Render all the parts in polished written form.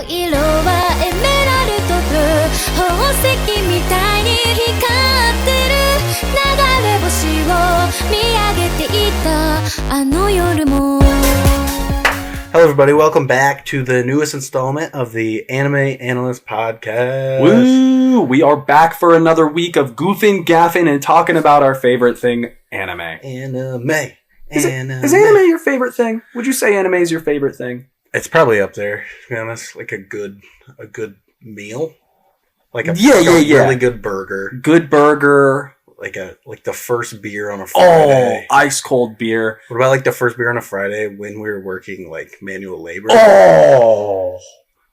色はエメラルドブルー宝石みたいに光ってる流れ星を見上げていたあの夜も Hello everybody, welcome back to the newest installment of the Anime Analysts podcast. Woo! We are back for another week of goofing, gaffing, and talking about our favorite thing, anime. Is anime your favorite thing? Would you say anime is your favorite thing? It's probably up there, to be honest. Like a good meal. Like a really good burger. Good burger. Like the first beer on a Friday. Oh, ice cold beer. What about like the first beer on a Friday when we were working like manual labor? Oh,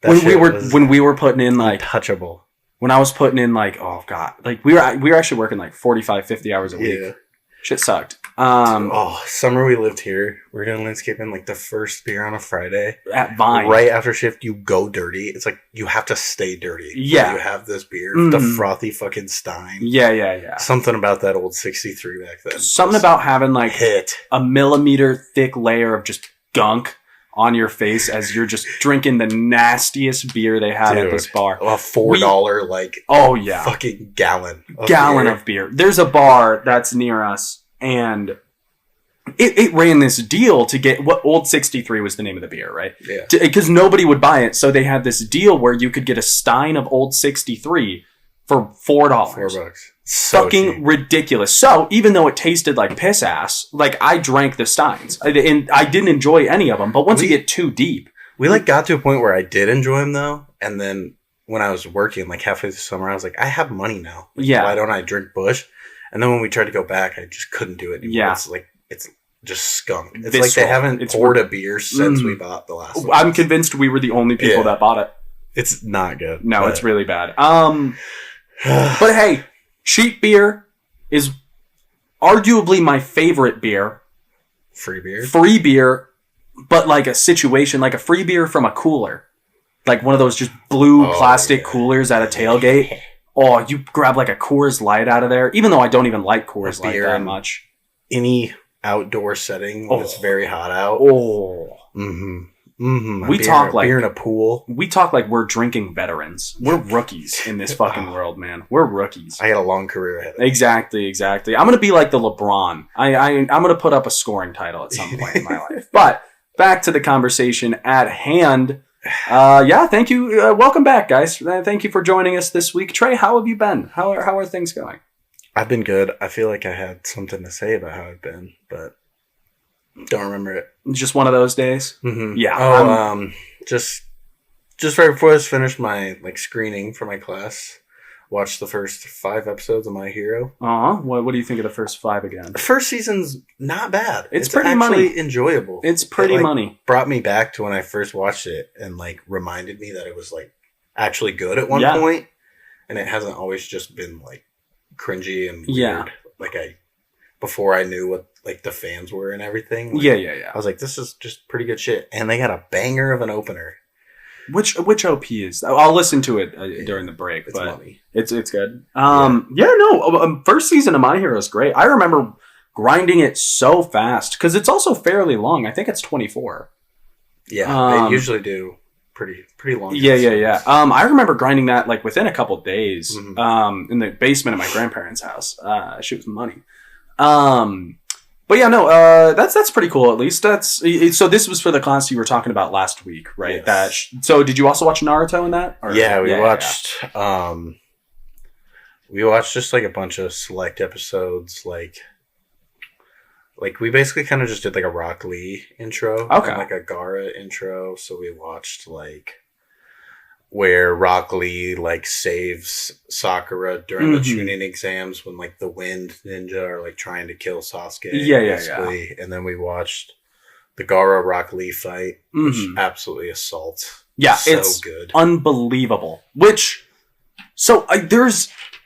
when we were putting in like untouchable. When I was putting in like, oh god, like we were actually working like 45, 50 hours a week. Yeah. Shit sucked. Summer we lived here. We were doing landscaping, like the first beer on a Friday. At Vine. Right after shift, you go dirty. It's like, you have to stay dirty. Yeah. You have this beer, the frothy fucking Stein. Yeah. Something about that old 63 back then. Something about having like a millimeter thick layer of just gunk on your face as you're just drinking the nastiest beer they had at this bar. A $4 fucking gallon of beer. There's a bar that's near us, and it ran this deal to get what Old 63 was the name of the beer, right? Yeah. Because nobody would buy it, so they had this deal where you could get a Stein of Old 63 for $4. $4. So fucking cheap. Ridiculous. So even though it tasted like piss ass, like I drank the Steins, and I didn't enjoy any of them. But once you get too deep, we like got to a point where I did enjoy them though, and then when I was working, like halfway through the summer, I was like, I have money now. Yeah. Why don't I drink Busch? And then when we tried to go back, I just couldn't do it anymore. Yeah. It's just skunk. It's Visceral. like they haven't poured a beer since we bought the last one. I'm convinced we were the only people that bought it. It's not good. No, it's really bad. But hey, cheap beer is arguably my favorite beer. Free beer, but like a situation, like a free beer from a cooler. Like one of those just blue plastic coolers at a tailgate. Oh, you grab like a Coors Light out of there, even though I don't even like Coors Light that much. Any outdoor setting when it's very hot out. Oh. We talk like beer in a pool. We talk like we're drinking veterans. We're rookies in this fucking world, man. We're rookies. I got a long career ahead of me. Exactly. I'm gonna be like the LeBron. I'm gonna put up a scoring title at some point in my life. But back to the conversation at hand. Thank you. Welcome back, guys. Thank you for joining us this week. Trey, how have you been? How are things going? I've been good. I feel like I had something to say about how I've been, but don't remember it. Just one of those days? Mm-hmm. Yeah. Just right before I finished my screening for my class, watched the first 5 episodes of My Hero. What do you think of the first 5 again? The first season's not bad. It's pretty actually enjoyable. It's pretty money. Brought me back to when I first watched it and reminded me that it was actually good at one point, and it hasn't always just been cringy and weird. Before I knew what the fans were and everything. I was like, this is just pretty good shit. And they got a banger of an opener. Which OP is? I'll listen to it during the break. It's money. It's good. First season of My Hero is great. I remember grinding it so fast because it's also fairly long. I think it's 24. Yeah, they usually do pretty long. Yeah. I remember grinding that within a couple days. In the basement of my grandparents' house. Shit was money. That's pretty cool. At least so. This was for the class you were talking about last week, right? Yes. So did you also watch Naruto in that? We watched. We watched just a bunch of select episodes. We basically kind of just did a Rock Lee intro, and a Gaara intro. So we watched where Rock Lee saves Sakura during the Chunin exams when the Wind Ninja are trying to kill Sasuke. Basically. And then we watched the Gaara Rock Lee fight, which absolutely assaults. Yeah, so it's good, unbelievable. There's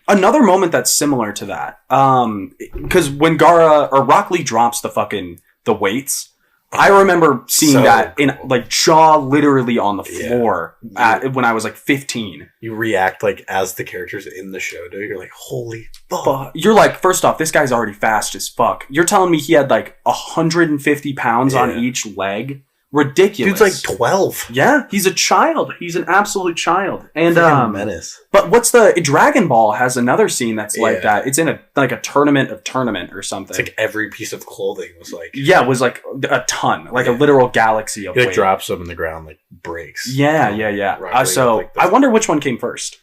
another moment that's similar to that. Because when Gaara or Rock Lee drops the weights. I remember seeing that in jaw literally on the floor when I was 15. You react as the characters in the show do. You're holy fuck. You're first off, this guy's already fast as fuck. You're telling me he had 150 pounds on each leg? ridiculous. Dude's like 12. Yeah, he's a child. He's an absolute child. And menace. But what's the Dragon Ball has another scene that's like that. It's in a tournament or something. It's like every piece of clothing was like it was like a ton, like a literal galaxy of it weight. drops them in the ground like breaks. Yeah. So I wonder which one came first.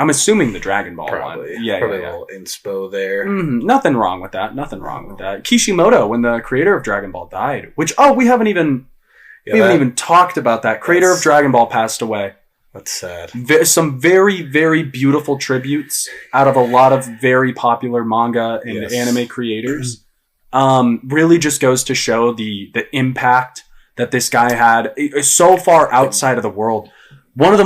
I'm assuming the Dragon Ball probably. one. Yeah, probably a little inspo there. Nothing wrong with that. Kishimoto, when the creator of Dragon Ball died, which we haven't even talked about that. Creator of Dragon Ball passed away. That's sad. Some very, very beautiful tributes out of a lot of very popular manga and anime creators. Really just goes to show the impact that this guy had so far outside of the world. One of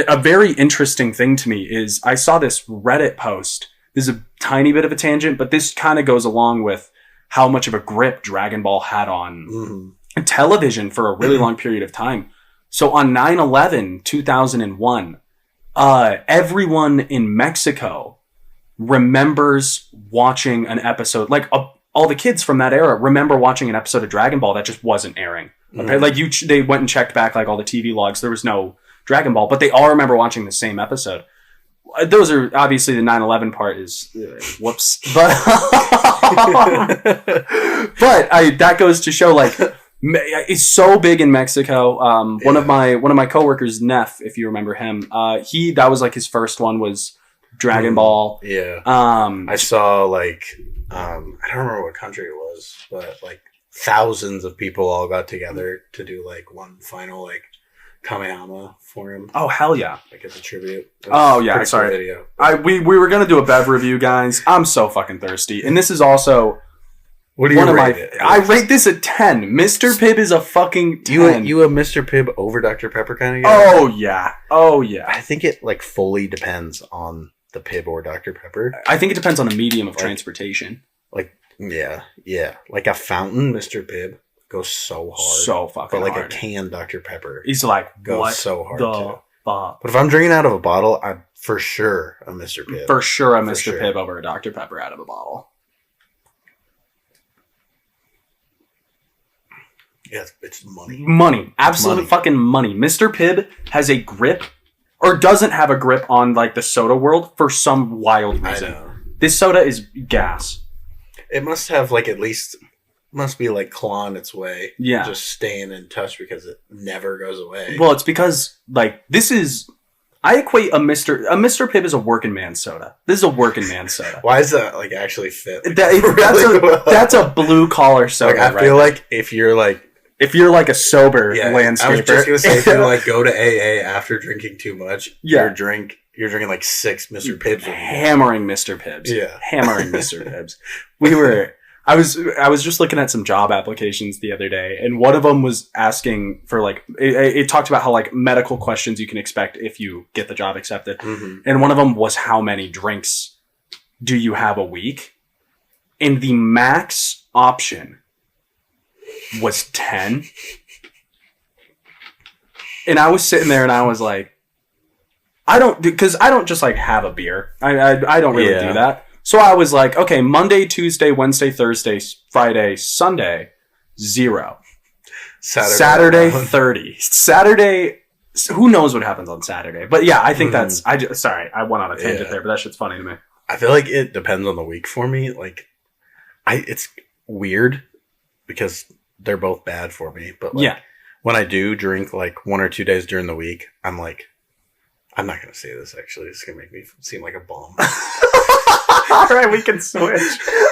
a very interesting thing to me is I saw this Reddit post. This is a tiny bit of a tangent, but this kind of goes along with how much of a grip Dragon Ball had on television for a really long period of time. So on 9/11, 2001, everyone in Mexico remembers watching an episode, like all the kids from that era remember watching an episode of Dragon Ball that just wasn't airing. Okay? Like they went and checked back like all the TV logs. There was no Dragon Ball, but they all remember watching the same episode. Those are obviously the 9/11 part is whoops, but that goes to show like it's so big in Mexico. One of my coworkers, Neff, if you remember him, that was like his first one was Dragon Ball. Yeah. I saw like I don't remember what country it was, but like thousands of people all got together to do like one final like Kamehama for him. Oh hell yeah! Like as a tribute. Oh yeah, sorry. Video. We were gonna do a Bev review, guys. I'm so fucking thirsty, and this is also what do you rate it? I rate this a 10. Mr. Pibb is a fucking 10. You a Mr. Pibb over Dr. Pepper kind of guy? Oh yeah. I think it like fully depends on the Pibb or Dr. Pepper. I think it depends on the medium of transportation. Like yeah, like a fountain, Mr. Pibb goes so hard, so fucking hard. But like a canned Dr. Pepper, he's like goes so hard too. Fuck? But if I'm drinking out of a bottle, I'm for sure a Mr. Pibb. For sure, a Mr. Pibb over a Dr. Pepper out of a bottle. Yeah, it's money. Money. Absolute fucking money. Mr. Pibb has a grip, or doesn't have a grip on like the soda world for some wild reason. I know. This soda is gas. It must have like at least must be like clawing its way. Yeah. Just staying in touch because it never goes away. Well, it's because like this is I equate a Mr. Pibb is a working man soda. This is a working man soda. Why does that like actually fit? Like, that's a blue collar soda. Like, I feel like if you're like a sober landscaper. I was just gonna say if you like go to AA after drinking too much, you're drinking like 6 Mr. Pibbs. Hammering Mr. Pibbs. Yeah. Hammering Mr. Pibbs. I was just looking at some job applications the other day, and one of them was asking for like it talked about how like medical questions you can expect if you get the job accepted, and one of them was how many drinks do you have a week, and the max option was 10, and I was sitting there and I was like, I don't just like have a beer. I don't really do that. So I was like, okay, Monday, Tuesday, Wednesday, Thursday, Friday, Sunday, 0. Saturday 30. Saturday, who knows what happens on Saturday? But yeah, I think that's, sorry, I went on a tangent there, but that shit's funny to me. I feel like it depends on the week for me. Like, it's weird because they're both bad for me. But like, when I do drink like 1 or 2 days during the week, I'm like, I'm not going to say this actually. It's going to make me seem like a bum. All right, we can switch.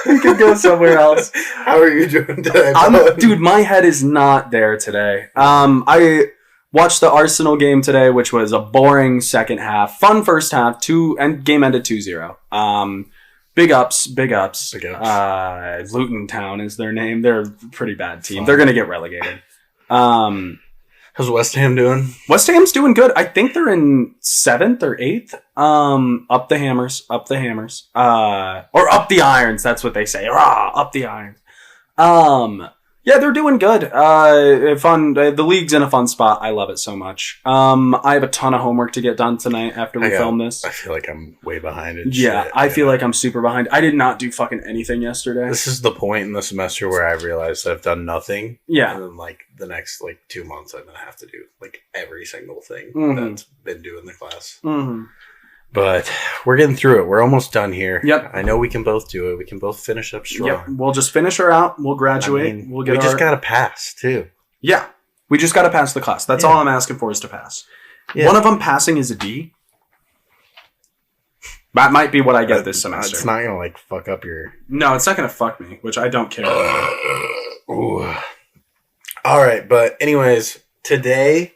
We can go somewhere else. How are you doing today? Dude, my head is not there today. I watched the Arsenal game today, which was a boring second half. Fun first half. And game ended 2-0. Big ups. Luton Town is their name. They're a pretty bad team. They're going to get relegated. How's West Ham doing? West Ham's doing good. I think they're in 7th or 8th. Up the hammers. Or up the irons. That's what they say. Rah, up the irons. Yeah, they're doing good. Fun. The league's in a fun spot. I love it so much. I have a ton of homework to get done tonight after we film this. I feel like I'm way behind in Yeah, shit. I feel like I'm super behind. I did not do fucking anything yesterday. This is the point in the semester where I realized that I've done nothing. Yeah. And then, like, the next, 2 months, I'm going to have to do, every single thing that's been due in the class. Mm-hmm. But we're getting through it. We're almost done here. Yep. I know we can both do it. We can both finish up strong. Yep. We'll just finish her out. We'll graduate. We just got to pass, too. Yeah. We just got to pass the class. That's all I'm asking for is to pass. Yeah. One of them passing is a D. That might be what I get this semester. It's not going to, fuck up your... No, it's not going to fuck me, which I don't care about. Ooh. All right, but anyways, today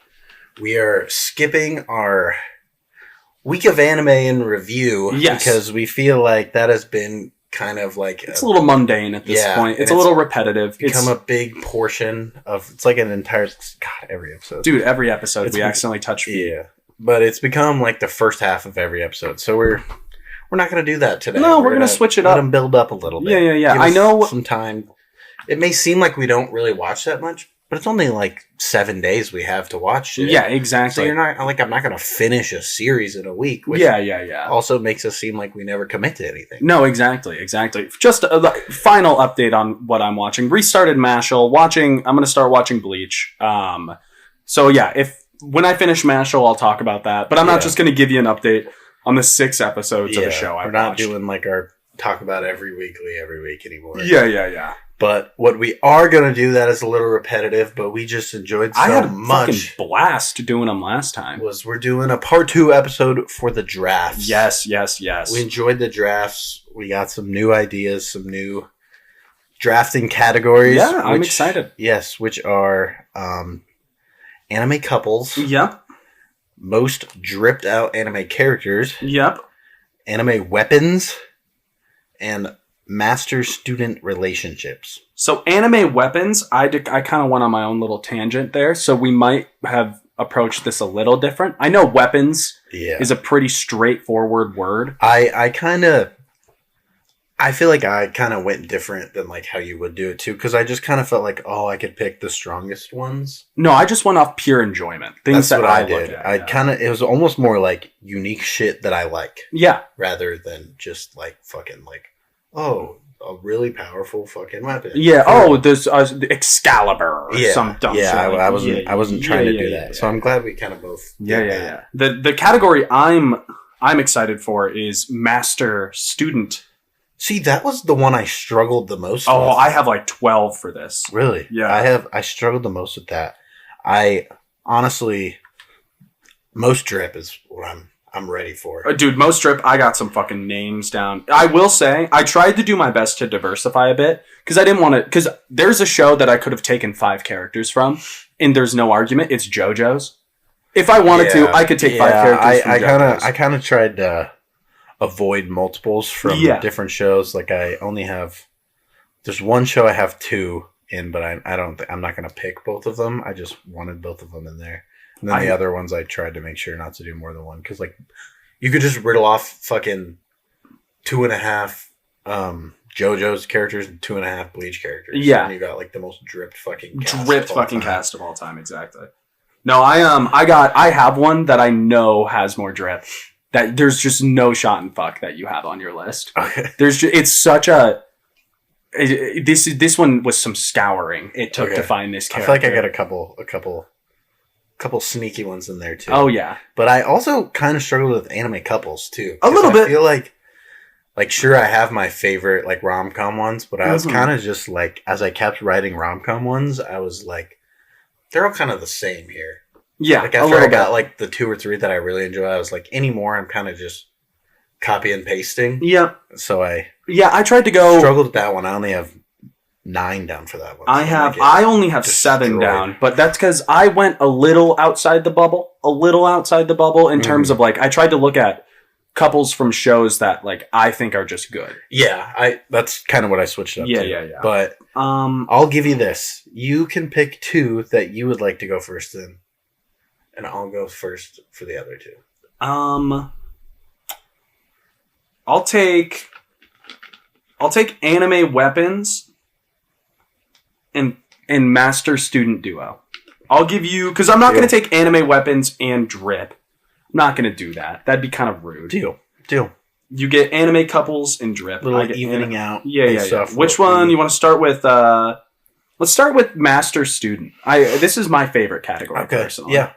we are skipping our... week of anime in review, because we feel like that has been kind of it's a little mundane at this point. It's a little repetitive. Become a big portion of it's like an entire every episode. Dude, every episode we accidentally touch feet. Yeah, but it's become the first half of every episode. So we're not going to do that today. No, we're going to switch it up. Let them build up a little bit. Yeah. I know some time. It may seem like we don't really watch that much. But it's only 7 days we have to watch it. Yeah, exactly. So you're not I'm not going to finish a series in a week. Which also makes us seem like we never commit to anything. No, exactly. Just a final update on what I'm watching. Restarted Mashal. I'm going to start watching Bleach. So yeah, when I finish Mashal, I'll talk about that. But I'm not just going to give you an update on the 6 episodes of the show I've watched. We're not doing our talk about every week anymore. Yeah. But what we are going to do that is a little repetitive, but we just enjoyed so much. I had a fucking blast doing them last time. We're doing a part 2 episode for the drafts. Yes. We enjoyed the drafts. We got some new ideas, some new drafting categories. Yeah, I'm excited. Yes, which are anime couples. Yep. Most dripped out anime characters. Yep. Anime weapons. And master-student relationships. So anime weapons, I kind of went on my own little tangent there, so we might have approached this a little different. I know weapons is a pretty straightforward word. I feel like I kind of went different than how you would do it too, because I just kind of felt like, I could pick the strongest ones. No, I just went off pure enjoyment. Things That's that what I did. It was almost more unique shit that I like. Yeah. Rather than just fucking a really powerful fucking weapon. Yeah. There's Excalibur or some dumb shit. I wasn't trying to do that. So I'm glad we kind of both. Yeah. The category I'm excited for is master student. See, that was the one I struggled the most with. I have 12 for this. Really? Yeah. I struggled the most with that. I honestly, most drip is what I'm ready for. Dude, most drip, I got some fucking names down. I will say, I tried to do my best to diversify a bit, because I didn't want to, because there's a show that I could have taken 5 characters from, and there's no argument, it's JoJo's. If I wanted to, I could take 5 characters from JoJo's. I kind of tried to avoid multiples from different shows. I only have, there's one show I have 2 in, but I'm not going to pick both of them. I just wanted both of them in there. And then the other ones I tried to make sure not to do more than one. Because, you could just riddle off fucking 2.5 JoJo's characters and 2.5 Bleach characters. Yeah. And you got, the most dripped fucking cast of all time, exactly. No, I have one that I know has more drip. That there's just no shot in fuck that you have on your list. Okay. It's such a... This one was some scouring it took to find this character. I feel like I got a couple sneaky ones in there too. Oh yeah, but I also kind of struggled with anime couples too. A little bit. I feel like sure I have my favorite rom-com ones, but I was kind of just as I kept writing rom-com ones, I was they're all kind of the same here. Yeah, after I got the 2 or 3 that I really enjoy, I was anymore I'm kind of just copy and pasting. Yep. So I tried to go struggled with that one. I only have 9 down for that one. I only have 7 down, but that's because I went a little outside the bubble in terms of I tried to look at couples from shows that I think are just good. Yeah, that's kind of what I switched up to. Yeah. But I'll give you this. You can pick 2 that you would like to go first in, and I'll go first for the other 2. I'll take anime weapons. And and master-student duo. I'll give you... Because I'm not going to take anime weapons and drip. I'm not going to do that. That'd be kind of rude. Deal. You get anime couples and drip. Little evening out. Yeah. Which one you want to start with? Let's start with master student. This is my favorite category, personally. Yeah.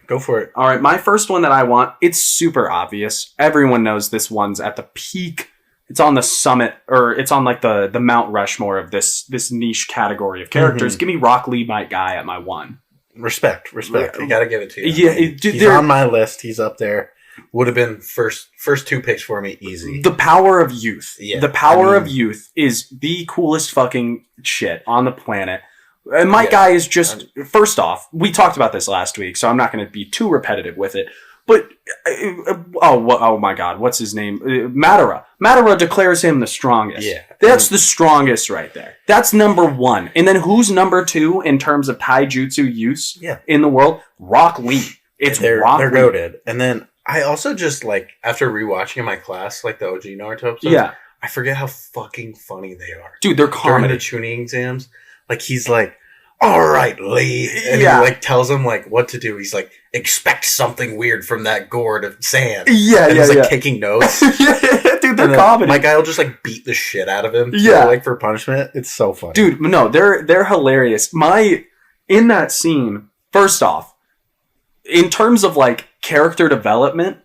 Go for it. All right, my first one that I want, it's super obvious. Everyone knows this one's at the peak. It's on the summit, or it's on like the Mount Rushmore of this niche category of characters. Give me Rock Lee, my guy, at my 1. Respect. You gotta give it to you. Yeah, he's on my list. He's up there. Would have been first 2 picks for me, easy. The power of youth. Yeah, the power of youth is the coolest fucking shit on the planet. And my guy is just, first off, we talked about this last week, so I'm not going to be too repetitive with it. But, oh my god, what's his name? Madara. Madara declares him the strongest. Yeah. That's the strongest right there. That's number 1. And then who's number 2 in terms of taijutsu use in the world? Rock Lee. They're goated. And then I also just, like, after rewatching in my class, like the OG Naruto episodes, I forget how fucking funny they are. Dude, they're comedy. During the tuning exams, like, he's like, all right, Lee. And he, like, tells him, like, what to do. He's like, expect something weird from that gourd of sand. And he's, like, kicking notes. Dude, they're comedy. My guy will just, like, beat the shit out of him. Like, for punishment. It's so funny. Dude, no, they're hilarious. In that scene, first off, in terms of, like, character development,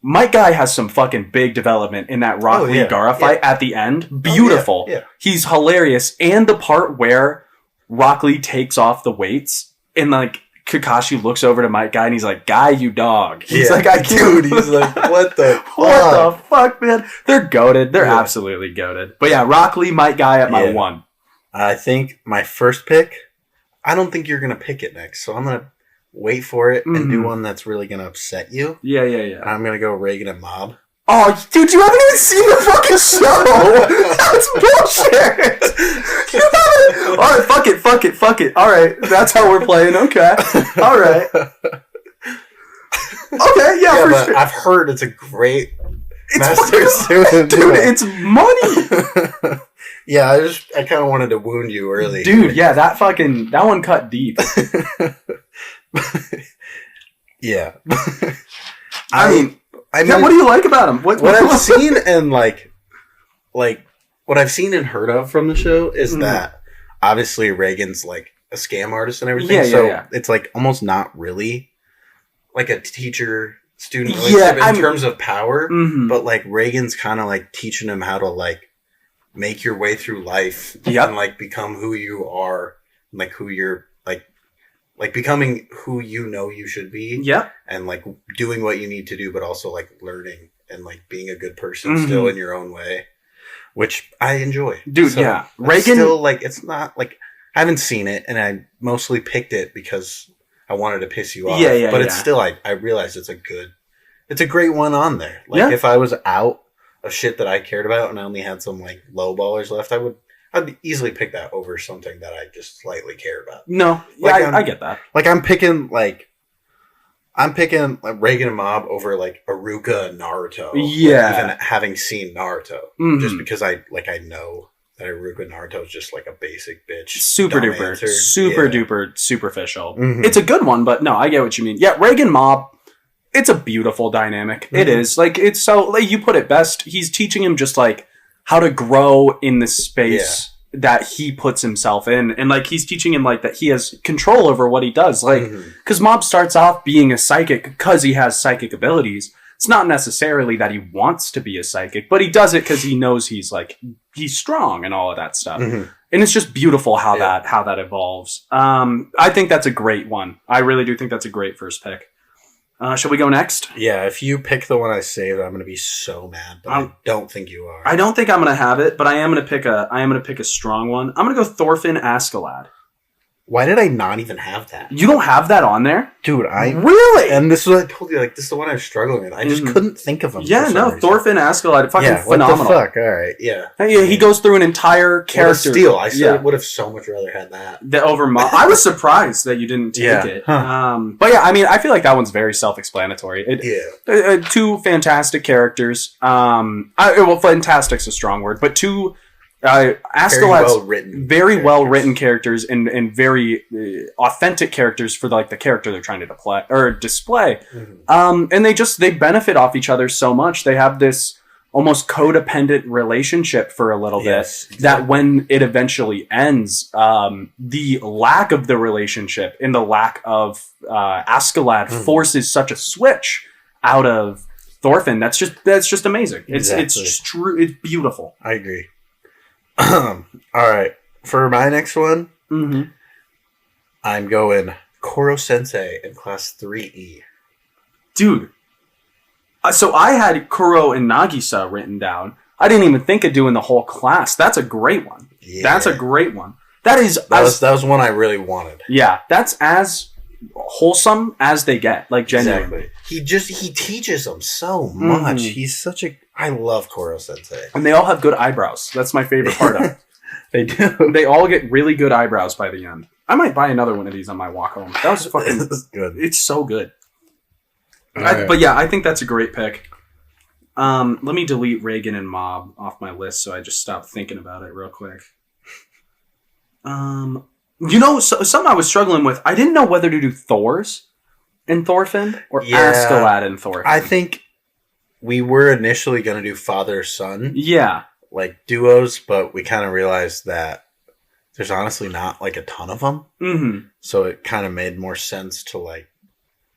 my guy has some fucking big development in that Rock Lee Gaara fight at the end. Beautiful. He's hilarious. And the part where Rock Lee takes off the weights and, like, Kakashi looks over to my guy and he's like, guy, you dog. He's like, I can't. Dude, he's like, what the fuck? What the fuck, man? They're goated. They're absolutely goated. But yeah, Rock Lee, my guy at my 1. I think my first pick, I don't think you're going to pick it next. So I'm going to wait for it and do one that's really going to upset you. Yeah. And I'm going to go Reagan and Mob. Oh, dude, you haven't even seen the fucking show. That's bullshit. You haven't. All right, fuck it. All right, that's how we're playing. Okay. All right. Okay, yeah, for sure. I've heard it's a great dude, it's money. Yeah, I kind of wanted to wound you early. Dude, yeah, that one cut deep. Yeah. I mean, what do you like about him? What I've seen and like what I've seen and heard of from the show is that obviously Reagan's like a scam artist and everything. It's like almost not really like a teacher student relationship in terms of power, but like Reagan's kind of like teaching him how to like make your way through life and like become who you are, and, like who you're like becoming who you know you should be. Yeah. And like doing what you need to do, but also like learning and like being a good person still in your own way, which I enjoy. Dude, so Reagan still like, it's not like, I haven't seen it and I mostly picked it because I wanted to piss you off. But it's still, I realize it's a great one on there. Like if I was out of shit that I cared about and I only had some like low ballers left, I'd easily pick that over something that I just slightly care about. No, like I get that. Like I'm picking like Reagan and Mob over like Iruka and Naruto. Yeah, even having seen Naruto, just because I know that Iruka and Naruto is just like a basic bitch, super duper superficial. It's a good one, but no, I get what you mean. Yeah, Reagan Mob. It's a beautiful dynamic. It is like it's so like you put it best. He's teaching him just like how to grow in the space that he puts himself in. And like, he's teaching him like that he has control over what he does. Like, cause Mob starts off being a psychic because he has psychic abilities. It's not necessarily that he wants to be a psychic, but he does it cause he knows he's strong and all of that stuff. And it's just beautiful how that evolves. I think that's a great one. I really do think that's a great first pick. Shall we go next? Yeah, if you pick the one I saved, I'm going to be so mad, but I don't think you are. I don't think I'm going to have it, but I am going to pick a strong one. I'm going to go Thorfinn Askeladd. Why did I not even have that? You don't have that on there? Dude, Really? And this is what I told you, like, this is the one I was struggling with. I just couldn't think of him. Yeah, no, Thorfinn Askeladd, fucking phenomenal. What the fuck? All right, yeah. Yeah, he goes through an entire character. What a steal. I would have so much rather had that. Over Mob. I was surprised that you didn't take it. Huh. But yeah, I mean, I feel like that one's very self-explanatory. Two fantastic characters. Fantastic's a strong word, but two Askeladd's very well written characters and very authentic characters for like the character they're trying to display. Mm-hmm. And they benefit off each other so much. They have this almost codependent relationship for a little bit exactly. That when it eventually ends, the lack of the relationship and the lack of Askeladd forces such a switch out of Thorfinn. That's just amazing. It's just true. It's beautiful. I agree. All right, for my next one, I'm going Koro Sensei in Class 3E. Dude. So I had Kuro and Nagisa written down. I didn't even think of doing the whole class. That's a great one. Yeah. That's a great one. That was one I really wanted. Yeah, that's as wholesome as they get. Like genuinely, exactly. He teaches them so much. He's such a. I love Koro Sensei, and they all have good eyebrows. That's my favorite part of it. They do. They all get really good eyebrows by the end. I might buy another one of these on my walk home. That was fucking good. It's so good. But yeah, I think that's a great pick. Let me delete Reagan and Mob off my list so I just stop thinking about it real quick. Something I was struggling with, I didn't know whether to do Thor's and Thorfinn or Askeladd and Thorfinn. I think we were initially going to do father-son. Yeah. Like duos, but we kind of realized that there's honestly not like a ton of them. Mm-hmm. So it kind of made more sense to like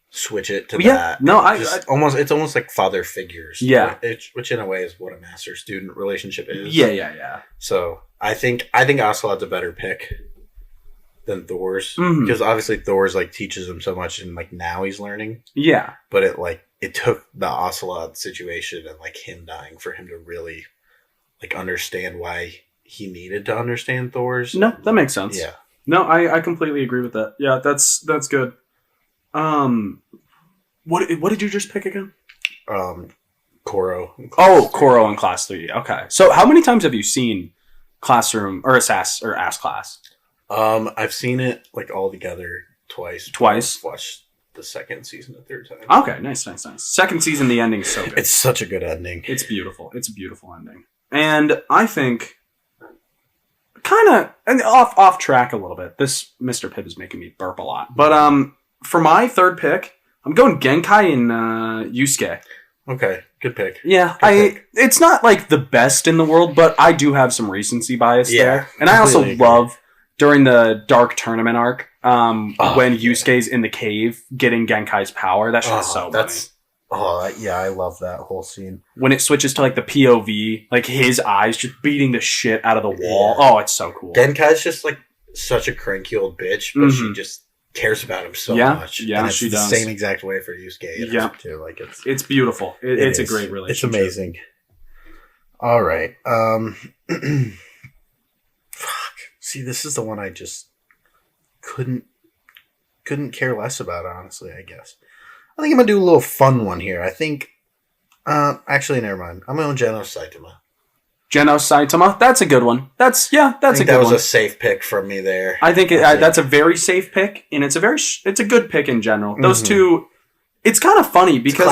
switch it to that. No, it's almost like father figures. Yeah. Which in a way is what a master-student relationship is. Yeah. So I think Askeladd's a better pick than Thor's. Mm-hmm. Because obviously Thor's like teaches him so much and like now he's learning. Yeah. But it took the Askeladd situation and like him dying for him to really like understand why he needed to understand Thor's. No, that makes sense. Yeah. No, I completely agree with that. Yeah, that's good. What did you just pick again? Koro. Koro in Class 3. Okay. So how many times have you seen Classroom or Ass Class? I've seen it like all together twice. Twice? I've watched the second season a third time. Okay, nice. Second season, the ending's so good. It's such a good ending. It's beautiful. It's a beautiful ending. And I think kind of off track a little bit. This Mr. Pibb is making me burp a lot. But for my third pick, I'm going Genkai and Yusuke. Okay, good pick. Yeah, it's not like the best in the world, but I do have some recency bias there. And I also love during the Dark Tournament arc when Yusuke's in the cave getting Genkai's power. That shit's so funny. I love that whole scene. When it switches to like the POV, like his eyes just beating the shit out of the wall. Yeah. Oh, it's so cool. Genkai's just like such a cranky old bitch, but she just cares about him so much. Yeah, and she does. The same exact way for Yusuke. Too. Like it's beautiful. It's a great relationship. It's amazing. All right. Fuck. See, this is the one I just couldn't care less about. Honestly, I guess. I think I'm gonna do a little fun one here. I think. Actually, never mind. I'm going Genos Saitama. Genos Saitama, that's a good one. That's a good one. That was a safe pick from me there. I think that's a very safe pick, and it's a good pick in general. Those two, it's kind of funny because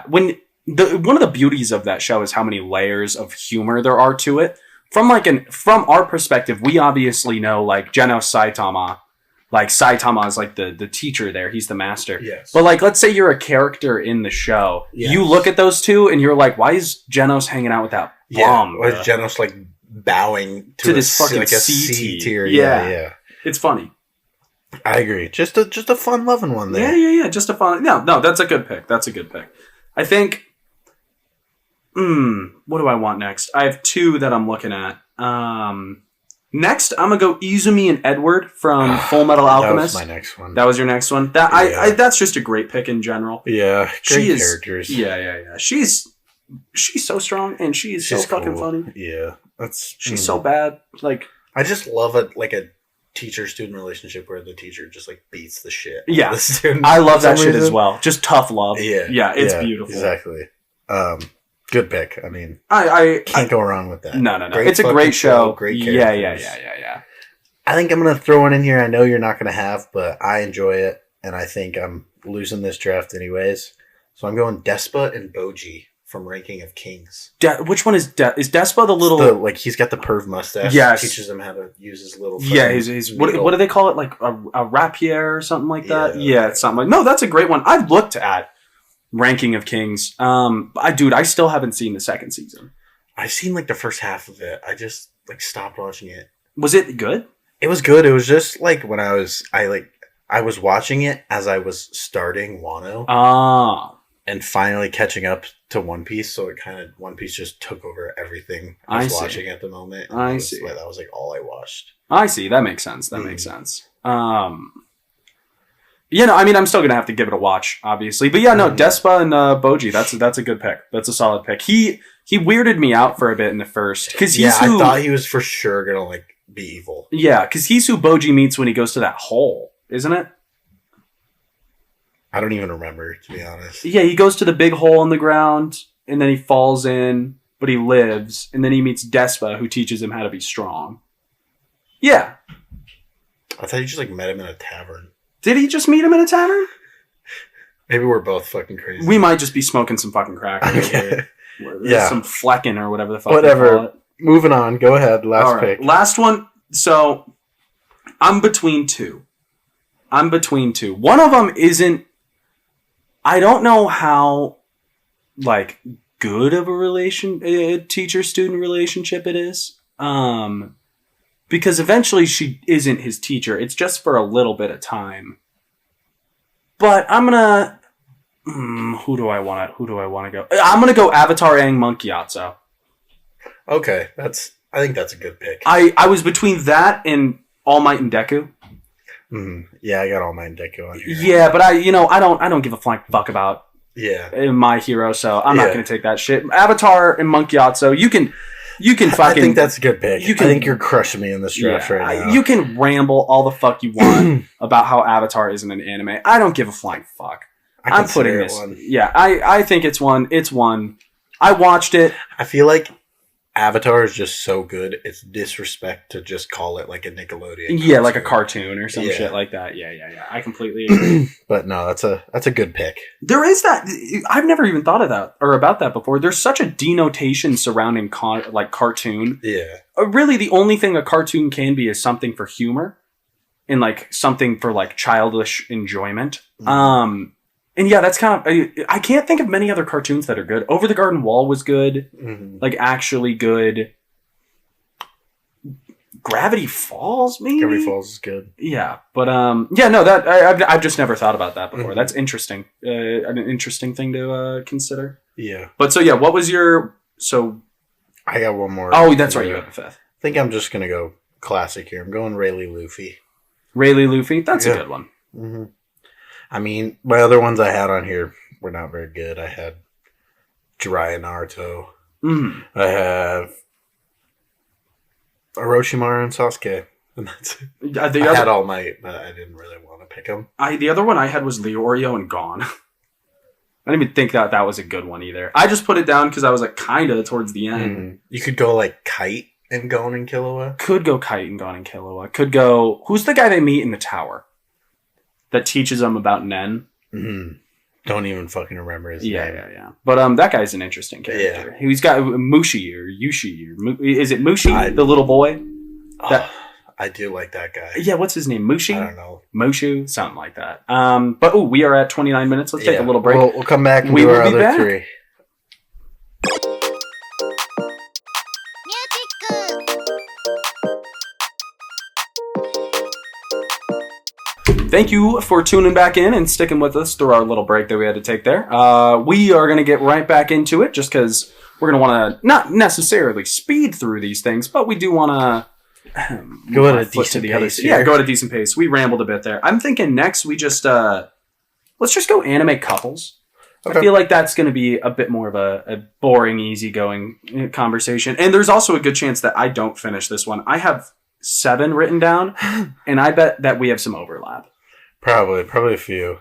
when one of the beauties of that show is how many layers of humor there are to it. From our perspective, we obviously know like Genos Saitama. Like, Saitama is like the teacher there. He's the master. Yes. But, like, let's say you're a character in the show. Yes. You look at those two, and you're like, why is Genos hanging out with that bum? Or is Genos, like, bowing to this fucking like a C tier? Yeah. It's funny. I agree. Just a fun-loving one there. Yeah. Just a fun... No, that's a good pick. I think... what do I want next? I have two that I'm looking at. Next, I'm going to go Izumi and Edward from Full Metal Alchemist. That was my next one. That was your next one? That's just a great pick in general. Yeah, great characters. Yeah. She's so strong, and she's so fucking funny. Yeah. She's so bad. Like, I just love a teacher-student relationship where the teacher just, like, beats the shit out of the student. I love that shit as well. Just tough love. Yeah, it's beautiful. Exactly. Good pick. I mean, I can't go wrong with that. No. It's a great show. Great characters. Yeah. I think I'm going to throw one in here I know you're not going to have, but I enjoy it, and I think I'm losing this draft anyways. So I'm going Despa and Boji from Ranking of Kings. Which one is Despa the little... like, he's got the perv mustache. Yes. Teaches him how to use his little... Yeah, his what do they call it? Like a rapier or something like that? Yeah, it's something like... No, that's a great one. I've looked at Ranking of Kings. I still haven't seen the second season. I've seen, like, the first half of it. I just, like, stopped watching it. Was it good? It was good. It was just, like, when I was watching it as I was starting Wano. Ah. And finally catching up to One Piece, so One Piece just took over everything I was watching at the moment. I see. That was, like, all I watched. I see. That makes sense. Makes sense. I'm still gonna have to give it a watch, obviously. But yeah, no, Despa and Boji, that's a good pick. That's a solid pick. He weirded me out for a bit in the first because I thought he was for sure gonna like be evil. Yeah, because he's who Boji meets when he goes to that hole, isn't it? I don't even remember, to be honest. Yeah, he goes to the big hole in the ground and then he falls in, but he lives, and then he meets Despa, who teaches him how to be strong. Yeah, I thought you just like met him in a tavern. Did he just meet him in a tavern? Maybe we're both fucking crazy. We might just be smoking some fucking crack. Okay. Some flecking or whatever the fuck. Whatever. Moving on. Go ahead. Last pick. Last one. So, I'm between two. One of them isn't... I don't know how, like, good of a teacher-student relationship it is. Because eventually she isn't his teacher. It's just for a little bit of time. But I'm gonna... who do I want to go? I'm gonna go Avatar Aang Monk Gyatso. Okay, I think that's a good pick. I was between that and All Might and Deku. Yeah, I got All Might and Deku on here. Yeah, but I don't give a flying fuck about My Hero, so I'm not gonna take that shit. Avatar and Monk Gyatso, you can fucking... I think that's a good pick. I think you're crushing me in this draft right now. You can ramble all the fuck you want about how Avatar isn't an anime. I don't give a flying fuck. I'm putting this one. Yeah, I think it's one. It's one. I watched it. I feel like Avatar is just so good. It's disrespect to just call it like a Nickelodeon. Yeah, like a cartoon or some shit like that. Yeah. I completely agree. But no, that's a good pick. There is that. I've never even thought of that or about that before. There's such a denotation surrounding cartoon. Yeah. Really, the only thing a cartoon can be is something for humor and like something for like childish enjoyment. And yeah, that's kind of... I can't think of many other cartoons that are good. Over the Garden Wall was good. Like, actually good. Gravity Falls, maybe? Gravity Falls is good. Yeah, but, I've just never thought about that before. That's interesting. An interesting thing to consider. Yeah. But, so, yeah, what was your... So... I got one more. Oh, that's right, you have a fifth. I think I'm just going to go classic here. I'm going Rayleigh Luffy. Rayleigh Luffy? That's a good one. I mean, my other ones I had on here were not very good. I had Jiraiya Naruto. I have Orochimaru and Sasuke. And that's it. I had All Might, but I didn't really want to pick them. The other one I had was Leorio and Gon. I didn't even think that was a good one either. I just put it down because I was like kind of towards the end. You could go like Kite and Gon and Killua. Could go Kite and Gon and Killua. Could go... Who's the guy they meet in the tower? That teaches them about Nen. Don't even fucking remember his name. Yeah. But that guy's an interesting character. He's got Mushi or Yushi. Is it Mushi, the little boy? I do like that guy. Yeah, what's his name? Mushi? I don't know. Mushu? Something like that. But we are at 29 minutes. Let's take a little break. We'll come back and do our other three. Thank you for tuning back in and sticking with us through our little break that we had to take there. We are going to get right back into it just because we're going to want to not necessarily speed through these things, but we do want to go at a decent pace. Yeah, go at a decent pace. We rambled a bit there. I'm thinking next we just let's just go anime couples. Okay. I feel like that's going to be a bit more of a boring, easygoing conversation. And there's also a good chance that I don't finish this one. I have 7 written down, and I bet that we have some overlap. Probably a few.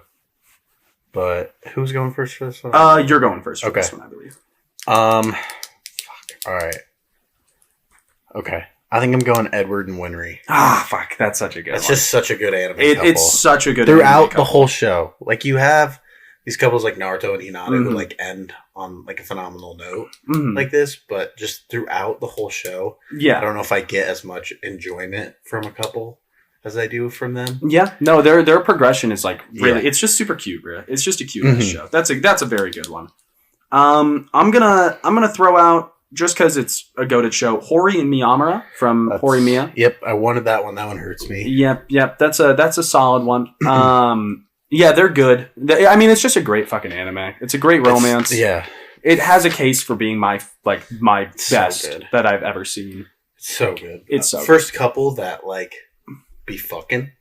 But who's going first for this one? You're going first for this one, I believe. All right. Okay. I think I'm going Edward and Winry. Fuck. That's such a good one. It's just such a good anime couple. It's such a good throughout the whole show. Like, you have these couples like Naruto and Hinata who, like, end on like a phenomenal note like this, but just throughout the whole show, I don't know if I get as much enjoyment from a couple as I do from them. Yeah, no, their progression is like really, it's just super cute, bro. It's just a cute show. That's a very good one. I'm gonna throw out, just because it's a goated show, Hori and Miyamura from Horimiya. Yep, I wanted that one. That one hurts me. Yep. That's a solid one. Yeah, they're good. I mean, it's just a great fucking anime. It's a great romance. It has a case for being my best that I've ever seen. It's so good. It's so first good. Couple that like be fucking.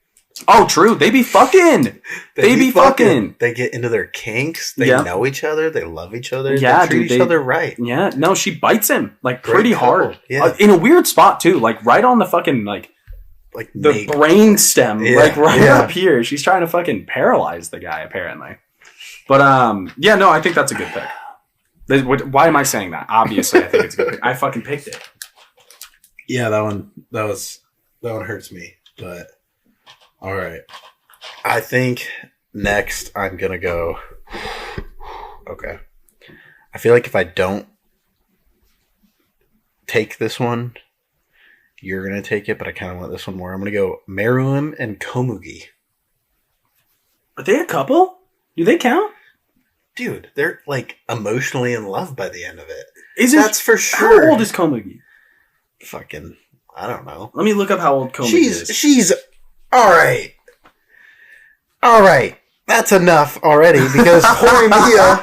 Oh, true. They be fucking. They be fucking. They get into their kinks. They know each other. They love each other. Yeah, they treat each other right. Yeah. No, she bites him like pretty hard. Yeah. In a weird spot too, like right on the fucking like the brain stem, like right up here. She's trying to fucking paralyze the guy apparently. But yeah, no, I think that's a good pick. Why am I saying that? Obviously, I think it's a good pick. I fucking picked it. Yeah, that one hurts me, but. All right. I think next I'm going to go. Okay. I feel like if I don't take this one, you're going to take it, but I kind of want this one more. I'm going to go Meruem and Komugi. Are they a couple? Do they count? Dude, they're like emotionally in love by the end of it. That's for sure. How old is Komugi? Fucking, I don't know. Let me look up how old Komugi is. She's All right. That's enough already because Horimiya,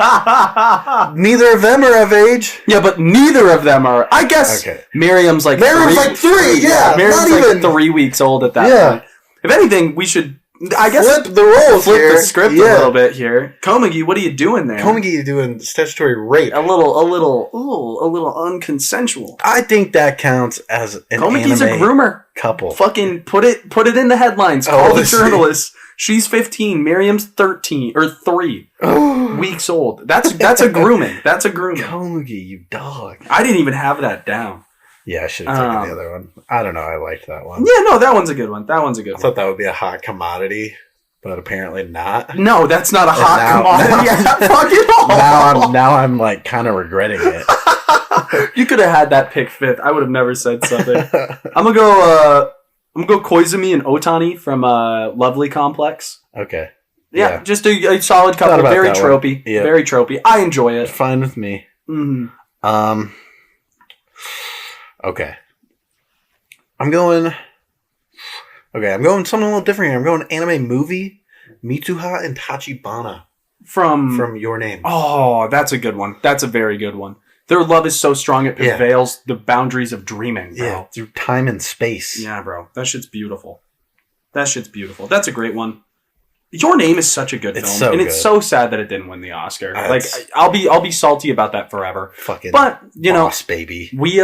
neither of them are of age. Yeah, but neither of them are. I guess Miriam's like three. Yeah, Miriam's like 3 weeks old at that point. If anything, we should, I guess, flip the script a little bit here. Komugi, what are you doing there? Komugi doing statutory rape. A little unconsensual. I think that counts as an Komugi's anime a groomer couple. Fucking put it in the headlines. Call the journalists. She's 15. Miriam's 13 or 3 weeks old. That's a grooming. That's a grooming. Komugi, you dog. I didn't even have that down. Yeah, I should have taken the other one. I don't know. I liked that one. Yeah, no, that one's a good one. I thought that would be a hot commodity, but apparently not. No, that's not a hot commodity at fucking all. Now I'm like kind of regretting it. You could have had that pick 5th. I would have never said something. I'm gonna go Koizumi and Otani from Lovely Complex. Okay. Yeah, just a solid couple. Very tropey. Yeah. Very tropey. I enjoy it. Fine with me. Mm-hmm. Okay. I'm going something a little different here. I'm going anime movie, Mitsuha and Tachibana. From Your Name. Oh, that's a good one. That's a very good one. Their love is so strong it prevails the boundaries of dreaming, bro. Yeah, through time and space. Yeah, bro. That shit's beautiful. That's a great one. Your Name is such a good film, so it's so sad that it didn't win the Oscar. Like, I'll be salty about that forever. Fucking, but you know, baby, we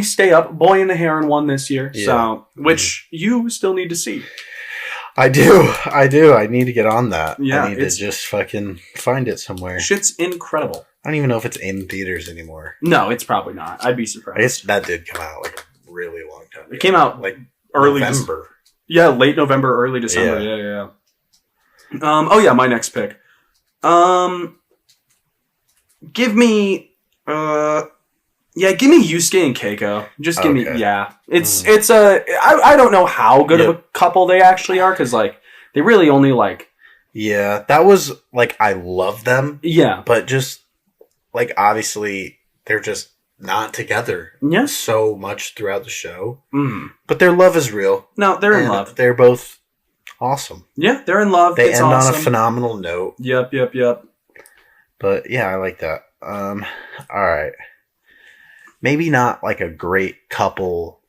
stay up. Boy and the Heron won this year, so which you still need to see. I do. I need to get on that. Yeah, I need to just fucking find it somewhere. Shit's incredible. I don't even know if it's in theaters anymore. No, it's probably not. I'd be surprised. I guess that did come out like a really long time ago. It came out like early November. Late November, early December. Yeah. My next pick. Give me Yusuke and Keiko. Just give me, It's I don't know how good of a couple they actually are, because like they really only like. Yeah, that was like I love them. Yeah, but just like obviously they're just not together. Yeah, so much throughout the show. But their love is real. No, they're in love. They're both. Awesome. Yeah, they're in love. They end on a phenomenal note. Yep. But yeah, I like that. All right. Maybe not like a great couple,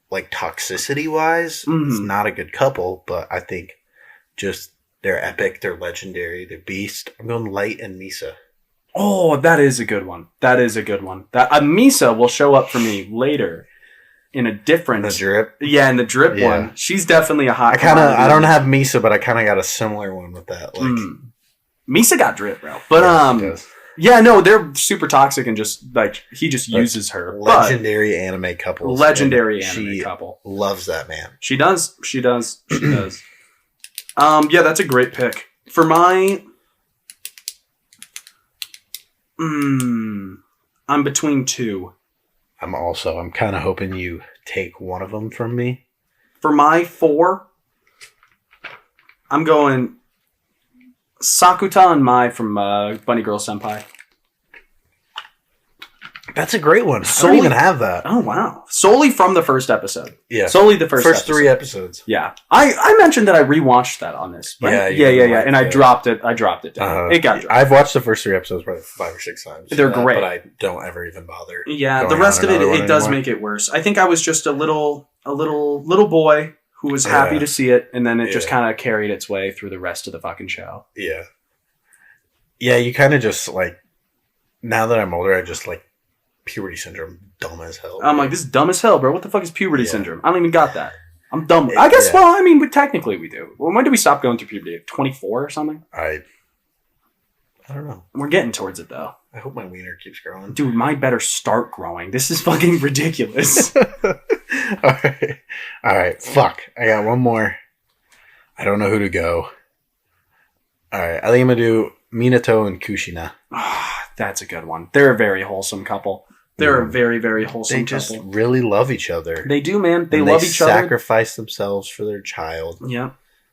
like toxicity wise. Mm-hmm. It's not a good couple, but I think just they're epic, they're legendary, they're beast. I'm going Light and Misa. Oh, that is a good one. That Misa will show up for me later. In a different... The drip? Yeah, in the drip one. She's definitely a hot... I don't have Misa, but I kind of got a similar one with that. Like, Misa got drip, bro. But, yeah, no, they're super toxic and just, like, he just uses her. Legendary anime couple. Couple. Loves that man. She does. Yeah, that's a great pick. For my... I'm between two. I'm kind of hoping you take one of them from me. For my 4, I'm going Sakuta and Mai from Bunny Girl Senpai. That's a great one. I don't even have that. Oh, wow. Solely from the first episode. Yeah. Solely the first episode. 3 episodes. Yeah. I mentioned that I rewatched that on this. Right? Yeah. And I dropped it. It down. It got dropped. I've watched the first 3 episodes probably 5 or 6 times. They're great. But I don't ever even bother. Yeah, the rest of it does make it worse. I think I was just a little boy who was happy to see it, and then it just kind of carried its way through the rest of the fucking show. Yeah. Yeah, you kind of just, like, now that I'm older, I just, like, puberty syndrome, dumb as hell. I'm like, this is dumb as hell, bro. What the fuck is puberty syndrome? I don't even got that. I'm dumb. I guess, well, I mean, technically we do. When did we stop going through puberty? 24 or something? I don't know. We're getting towards it, though. I hope my wiener keeps growing. Dude, mine better start growing. This is fucking ridiculous. All right. Fuck. I got one more. I don't know who to go. All right. I think I'm going to do Minato and Kushina. That's a good one. They're a very wholesome couple. They're a very, very wholesome couple. They just really love each other. They do, man. They love each other. They sacrifice themselves for their child. Yeah.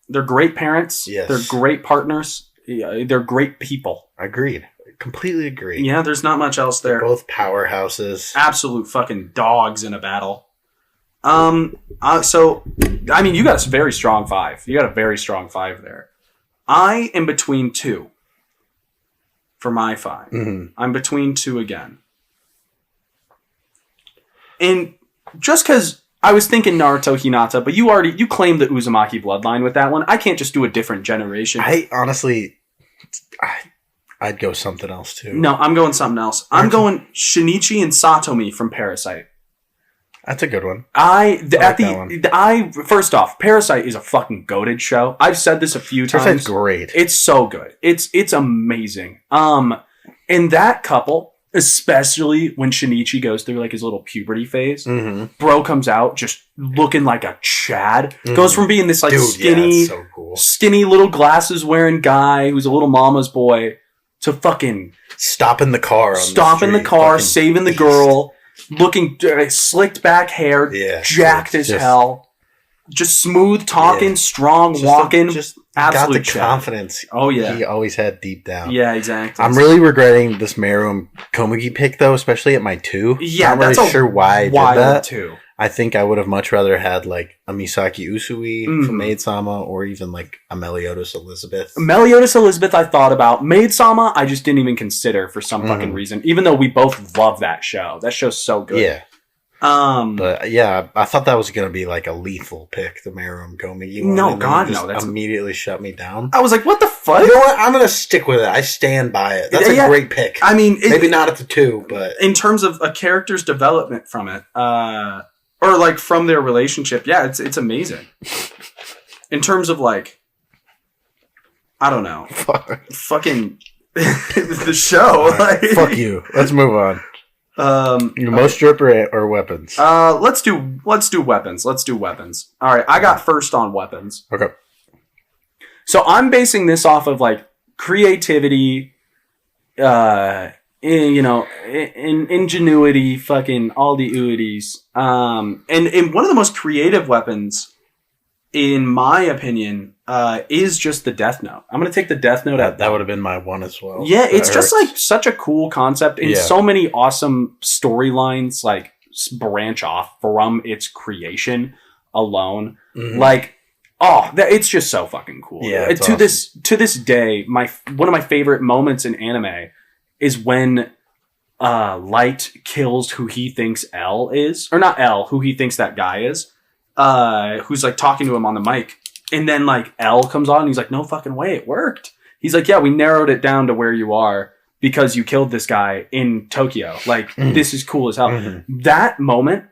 They're great parents. Yes. They're great partners. Yeah, they're great people. Agreed. Completely agreed. Yeah, there's not much else there. They're both powerhouses. Absolute fucking dogs in a battle. So, I mean, you got a very strong 5. You got a very strong 5 there. I am between 2 for my 5. Mm-hmm. I'm between 2 again. And just because I was thinking Naruto Hinata, but you claimed the Uzumaki bloodline with that one. I can't just do a different generation. I honestly, I'd go something else too. No, I'm going something else. I'm going Shinichi and Satomi from Parasite. That's a good one. First off, Parasite is a fucking goated show. I've said this a few times. Parasite's great. It's so good. It's amazing. And that couple, especially when Shinichi goes through like his little puberty phase, bro comes out just looking like a Chad. Goes from being this like skinny little glasses wearing guy who's a little mama's boy to fucking stopping the car, saving the girl. Looking slicked back hair, jacked as hell, just smooth talking, strong walking, just absolute got the confidence. Oh yeah, he always had deep down. Yeah, exactly. I'm really regretting this Meru and Komugi pick though, especially at my 2. Yeah, not really sure why I did that. Too. I think I would have much rather had like a Misaki Usui from Maid-sama, or even like a Meliodas Elizabeth. Meliodas Elizabeth I thought about. Maid-sama I just didn't even consider for some fucking reason, even though we both love that show. That show's so good. Yeah. But yeah, I thought that was going to be like a lethal pick, the Meru and Komugi one. No, God, no. That's immediately shut me down. I was like, what the fuck? You know what? I'm going to stick with it. I stand by it. That's a great pick. I mean, maybe not at the 2, but in terms of a character's development from it, or like from their relationship, yeah, it's amazing. In terms of like, I don't know, fucking the show. Right. Like, fuck you. Let's move on. Most drip or weapons? Let's do weapons. Let's do weapons. All right, I got first on weapons. Okay. So I'm basing this off of like creativity, ingenuity, fucking all the ooties. And one of the most creative weapons, in my opinion, is just the Death Note. I'm gonna take the Death Note out. That would have been my one as well. Yeah, it's just like such a cool concept, and so many awesome storylines like branch off from its creation alone. Like, it's just so fucking cool. Yeah, to this day, one of my favorite moments in anime is when Light kills who he thinks L is, or not L, who he thinks that guy is, who's like talking to him on the mic. And then like L comes on and he's like, no fucking way, it worked. He's like, yeah, we narrowed it down to where you are because you killed this guy in Tokyo. Like, this is cool as hell. That moment,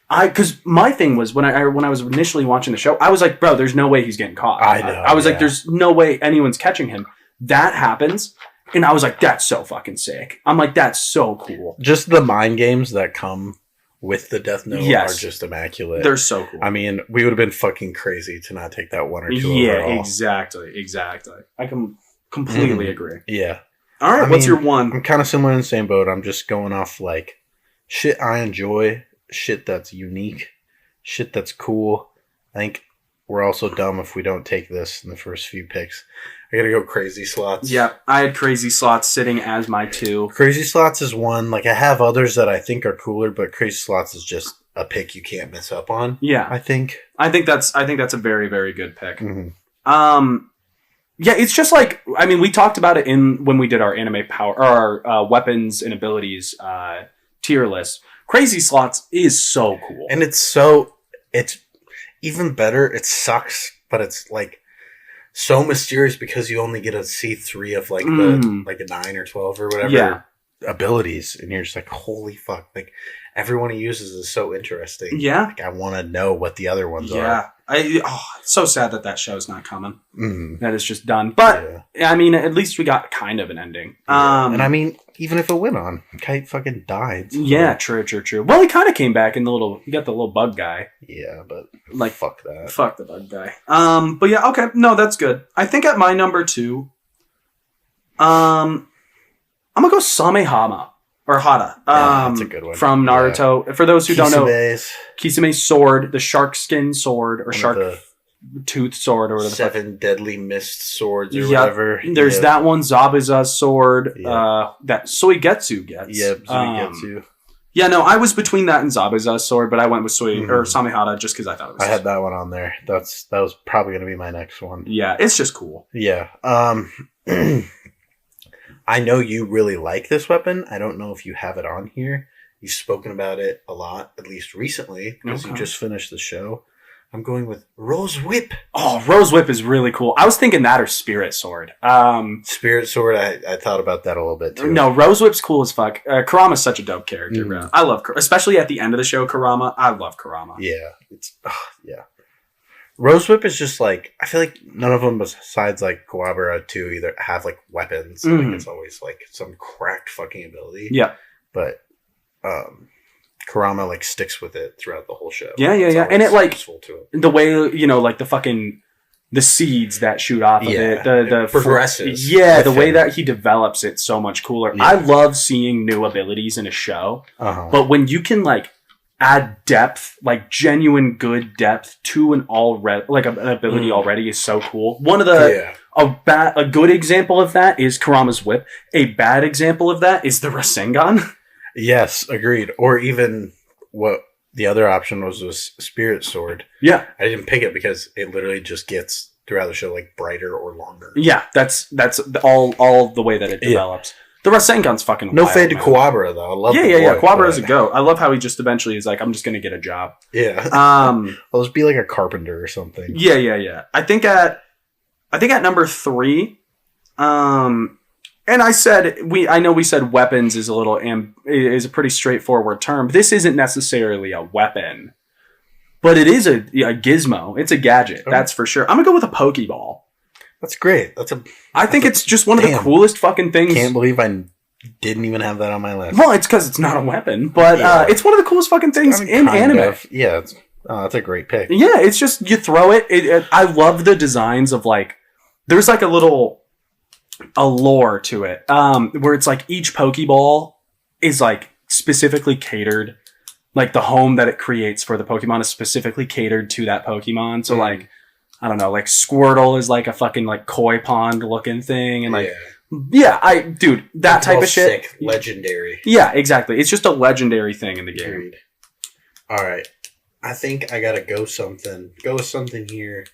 because my thing was when I was initially watching the show, I was like, bro, there's no way he's getting caught. I know. I was like, there's no way anyone's catching him. That happens. And I was like, that's so fucking sick. I'm like, that's so cool. Just the mind games that come with the Death Note are just immaculate. They're so cool. I mean, we would have been fucking crazy to not take that 1 or 2 overall. Yeah, exactly. I can completely agree. Yeah. All right, what's your one? I'm kind of similar in the same boat. I'm just going off like shit I enjoy, shit that's unique, shit that's cool. I think we're also dumb if we don't take this in the first few picks. I gotta go Crazy Slots. Yeah, I had Crazy Slots sitting as my 2. Crazy Slots is one. Like, I have others that I think are cooler, but Crazy Slots is just a pick you can't miss up on. Yeah, I think that's a very, very good pick. Mm-hmm. Yeah, it's just like, I mean, we talked about it when we did our anime power or our weapons and abilities tier list. Crazy Slots is so cool, and it's even better. It sucks, but it's like so mysterious because you only get to see 3 of like the like a 9 or 12 or whatever abilities, and you're just like, holy fuck! Like every one he uses is so interesting. Yeah, like I want to know what the other ones are. Yeah, it's so sad that show's not coming. That is just done. But I mean, at least we got kind of an ending. And I mean, even if it went on, Kite fucking died. So. Yeah, true. Well, he kind of came back in he got the little bug guy. Yeah, but like fuck that. Fuck the bug guy. But yeah, okay, no, that's good. I think at my number 2, I'm gonna go Samehama. Or Hada. That's a good one. From Naruto. Yeah. For those who don't know, Kisame's sword, the shark skin sword, or shark tooth sword, or whatever. 7 deadly mist swords, or whatever. There's that one, Zabuza's sword, that Soigetsu gets. Yep, Soigetsu. Yeah, no, I was between that and Zabuza's sword, but I went with or Samehada just because I thought it was... I had that one on there. That was probably going to be my next one. Yeah, it's just cool. Yeah. I know you really like this weapon. I don't know if you have it on here. You've spoken about it a lot, at least recently, because you just finished the show. I'm going with Rose Whip. Oh, Rose Whip is really cool. I was thinking that or Spirit Sword. Spirit Sword, I thought about that a little bit too. No, Rose Whip's cool as fuck. Kurama's such a dope character, bro. I love especially at the end of the show, Kurama. I love Kurama. Yeah. Rose Whip is just like, I feel like none of them besides like Kuwabara 2 either have like weapons. Like it's always like some cracked fucking ability. Yeah. But Kurama like sticks with it throughout the whole show. Yeah. And it like, the way, like the seeds that shoot off of it. The progresses. The way that he develops it so much cooler. Yeah. I love seeing new abilities in a show. But when you can like, add depth, like genuine good depth to an ability already is so cool. One of the a good example of that is Kurama's whip. A bad example of that is the Rasengan. Yes, agreed. Or even what the other option was Spirit Sword. Yeah, I didn't pick it because it literally just gets throughout the show like brighter or longer. Yeah, that's all the way that it develops. The Rasengan's fucking no wild, fade to Kuwabara, though. I love Kuwabara's a goat. I love how he just eventually is like, I'm just going to get a job. Yeah. I'll just be like a carpenter or something. Yeah. I think at number 3, and I know we said weapons is is a pretty straightforward term. This isn't necessarily a weapon, but it is a gizmo. It's a gadget, that's for sure. I'm going to go with a Pokeball. That's great. I think it's just one of the coolest fucking things. Can't believe I didn't even have that on my list. Well, it's because it's not a weapon, but it's one of the coolest fucking things in anime. Yeah, that's a great pick. Yeah, it's just you throw it. I love the designs of like. There's like a lore to it, where it's like each Pokeball is like specifically catered, like the home that it creates for the Pokemon is specifically catered to that Pokemon. So like. I don't know, like Squirtle is like a fucking like koi pond looking thing, and like, that type of shit. Sick, legendary. Yeah, exactly. It's just a legendary thing in the game. All right, I think I gotta go with something here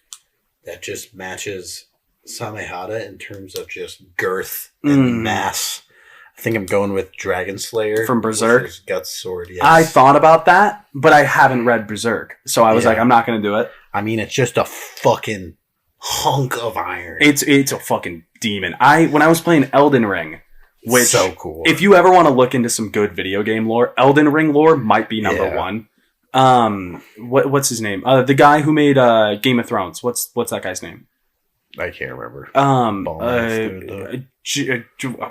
that just matches Samehada in terms of just girth and mass. I think I'm going with Dragon Slayer from Berserk. Guts Sword. Yes. I thought about that, but I haven't read Berserk, so I was like, I'm not going to do it. I mean, it's just a fucking hunk of iron. It's a fucking demon. When I was playing Elden Ring, which so cool. If you ever want to look into some good video game lore, Elden Ring lore might be number one. What's his name? The guy who made Game of Thrones. What's that guy's name? I can't remember.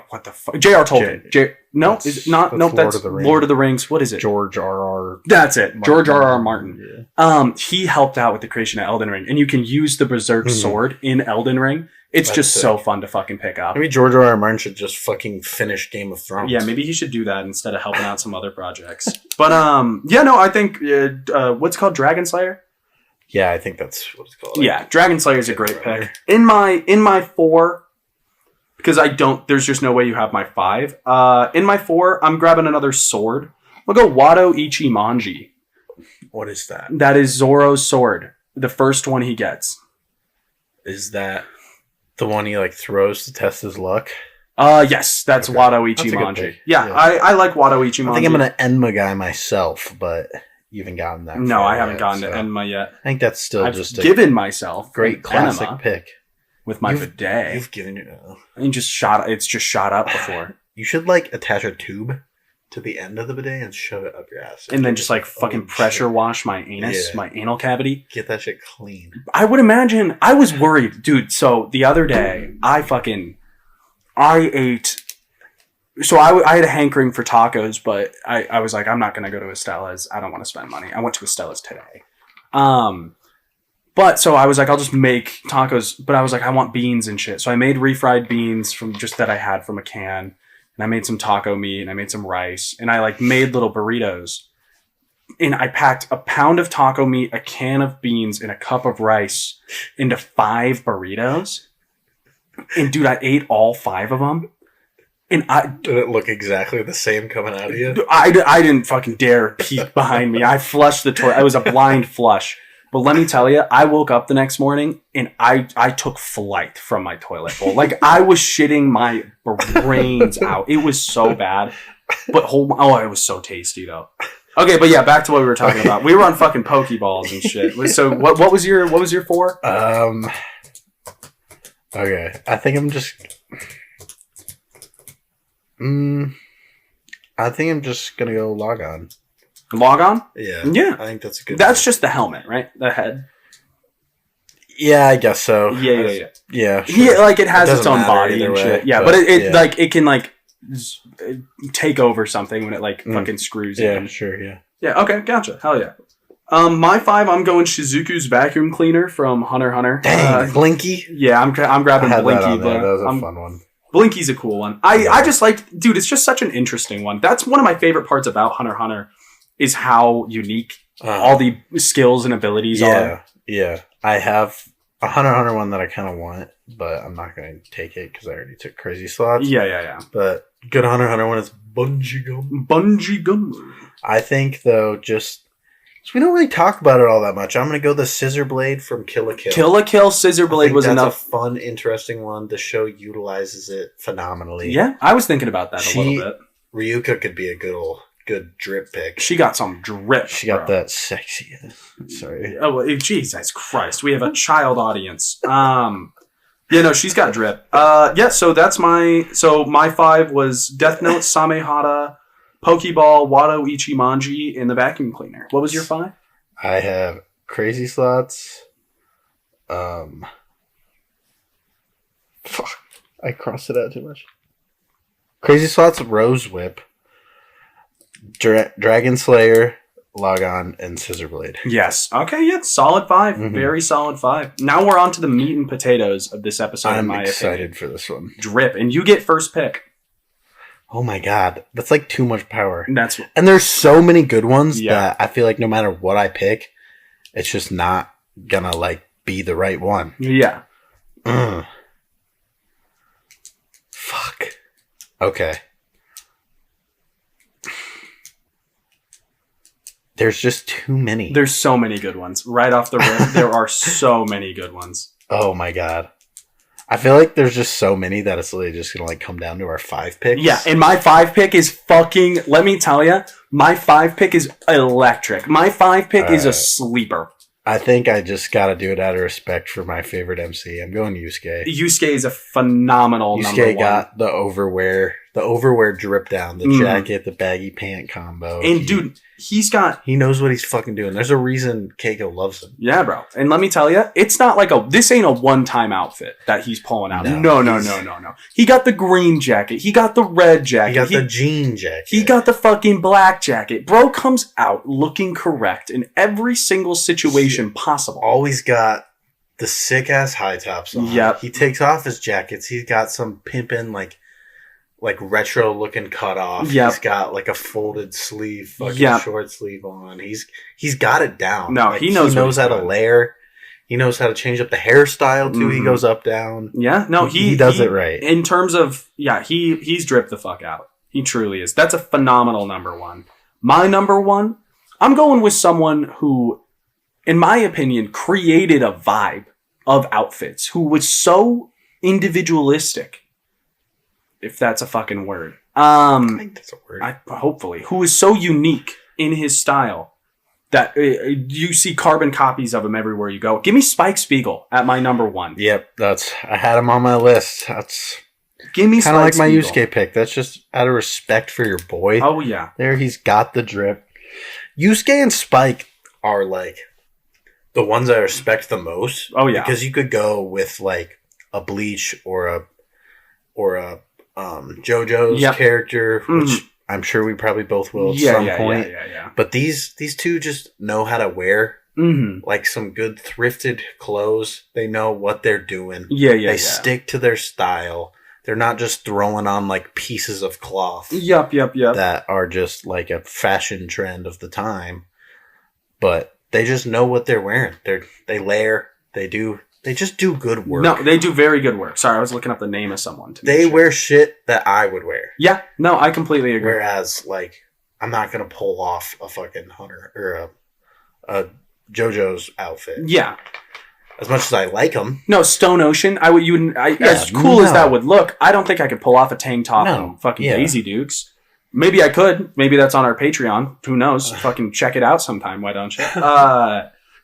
What the fuck? J.R. Tolkien. It's not. Nope, that's Lord of the Rings. What is it? George R.R. That's it. Martin. George R.R. Martin. Yeah. He helped out with the creation of Elden Ring, and you can use the Berserk sword in Elden Ring, It's just so fun to fucking pick up. Maybe George R. R. Martin should just fucking finish Game of Thrones. Yeah, maybe he should do that instead of helping out some other projects. But I think what's it called, Dragon Slayer? Yeah, I think that's what it's called. Yeah, Dragon Slayer is a great pick. In my 4, because there's just no way you have my 5. In my 4, I'm grabbing another sword. We'll go Wado Ichimonji. What is that? That is Zoro's sword. The first one he gets. Is that the one he like throws to test his luck? Yes, that's okay. Wado Ichimonji. Yeah, I like Wado Ichimonji. I think I'm an Enma guy myself, but you haven't gotten that. No, I haven't gotten to Enma yet. I think that's still I've just given myself great classic Enema pick with my bidet. You've given it. It's just shot up before. You should like attach a tube to the end of the bidet and shove it up your ass, and then just like fucking pressure wash my anus, my anal cavity. Get that shit clean. I would imagine. I was worried, dude. So the other day, I ate. So I had a hankering for tacos, but I was like, I'm not gonna go to Estella's. I don't want to spend money. I went to Estella's today. But so I was like, I'll just make tacos. But I was like, I want beans and shit. So I made refried beans from just that I had from a can. And I made some taco meat and I made some rice and I like made little burritos and I packed a pound of taco meat, a can of beans and a cup of rice into 5 burritos. And dude, I ate all 5 of them. And did it look exactly the same coming out of you? I didn't fucking dare peek behind me. I flushed the toilet. It was a blind flush. But let me tell you, I woke up the next morning and I took flight from my toilet bowl. Like I was shitting my brains out. It was so bad. But it was so tasty though. Okay, but yeah, back to what we were talking about. We were on fucking Pokeballs and shit. So what was your 4? Okay, I think I'm just gonna go log on. Log on? Yeah. Yeah. I think that's a good That's just the helmet, right? The head. Yeah, I guess so. Yeah. Yeah, sure. Yeah, like it has its own body and shit. Yeah, but it like it can like take over something when it like fucking screws in. Yeah, sure, yeah. Yeah, okay, gotcha. Hell yeah. My 5, I'm going Shizuku's vacuum cleaner from Hunter x Hunter. Dang, Blinky? Yeah, I'm grabbing Blinky. That was a fun one. Blinky's a cool one. I just liked, dude, it's just such an interesting one. That's one of my favorite parts about Hunter x Hunter. Is how unique all the skills and abilities are. Yeah. I have a Hunter x Hunter one that I kind of want, but I'm not going to take it because I already took Crazy Slots. Yeah. But good Hunter x Hunter one is Bungee Gum. Bungee Gum. I think, though, we don't really talk about it all that much. I'm going to go the Scissor Blade from Kill la Kill. Kill la Kill Scissor Blade was enough. That's a fun, interesting one. The show utilizes it phenomenally. Yeah, I was thinking about that a little bit. Ryuka could be a good drip pick. She got some drip. She got that sexy. Sorry. Oh, Jesus Christ. We have a child audience. She's got drip. So that's my 5 was Death Note, Samehada, Pokeball, Wado Ichimonji, and the vacuum cleaner. What was your 5? I have Crazy Slots. Fuck. I crossed it out too much. Crazy Slots, Rose Whip. Dragon Slayer, Logon, and Scissor Blade. Yes. Okay, yeah, solid 5. Mm-hmm. Very solid 5. Now we're on to the meat and potatoes of this episode, in my opinion. I'm excited for this one. Drip. And you get first pick. Oh my god. That's like too much power. And there's so many good ones that I feel like no matter what I pick, it's just not gonna like be the right one. Yeah. Fuck. Okay. There's just too many. There's so many good ones. Right off the rip, there are so many good ones. Oh my god. I feel like there's just so many that it's literally just going to like come down to our 5 picks. Yeah, and my 5 pick is fucking, let me tell you, my 5 pick is electric. My 5 pick is a sleeper. I think I just got to do it out of respect for my favorite MC. I'm going Yusuke. Yusuke is a phenomenal number 1. Yusuke got the overwear drip down, the jacket, the baggy pant combo. And dude, he knows what he's fucking doing. There's a reason Keiko loves him. Yeah, bro. And let me tell you, it's not like this ain't a one-time outfit that he's pulling out. No. He got the green jacket. He got the red jacket. He got the jean jacket. He got the fucking black jacket. Bro comes out looking correct in every single situation possible. Always got the sick ass high tops on. Yep. He takes off his jackets. He's got some pimpin' like retro looking cut off. Yep. He's got like a folded sleeve, fucking short sleeve on. He's got it down. No, like, he knows how to layer. He knows how to change up the hairstyle too. He goes up, down. Yeah, no, he does it right. In terms of, he's dripped the fuck out. He truly is. That's a phenomenal number one. My number one, I'm going with someone who, in my opinion, created a vibe of outfits, who was so individualistic, if that's a fucking word. I think that's a word. Hopefully. Who is so unique in his style that you see carbon copies of him everywhere you go. Give me Spike Spiegel at my number one. Yep, I had him on my list. That's give me kind of like my Yusuke pick. That's just out of respect for your boy. Oh yeah, there he's got the drip. Yusuke and Spike are like the ones I respect the most. Oh yeah, because you could go with like a Bleach or a JoJo's character, which I'm sure we probably both will at some point. Yeah. But these two just know how to wear like some good thrifted clothes. They know what they're doing. They stick to their style. They're not just throwing on like pieces of cloth. Yep. That are just like a fashion trend of the time. But they just know what they're wearing. They layer. They just do good work. No, they do very good work. Sorry, I was looking up the name of someone. They wear shit that I would wear. Yeah, no, I completely agree. Whereas, like, I'm not going to pull off a fucking Hunter or a JoJo's outfit. Yeah. As much as I like them. No, Stone Ocean, as cool as that would look, I don't think I could pull off a tank top and fucking Daisy Dukes. Maybe I could. Maybe that's on our Patreon. Who knows? Fucking check it out sometime. Why don't you?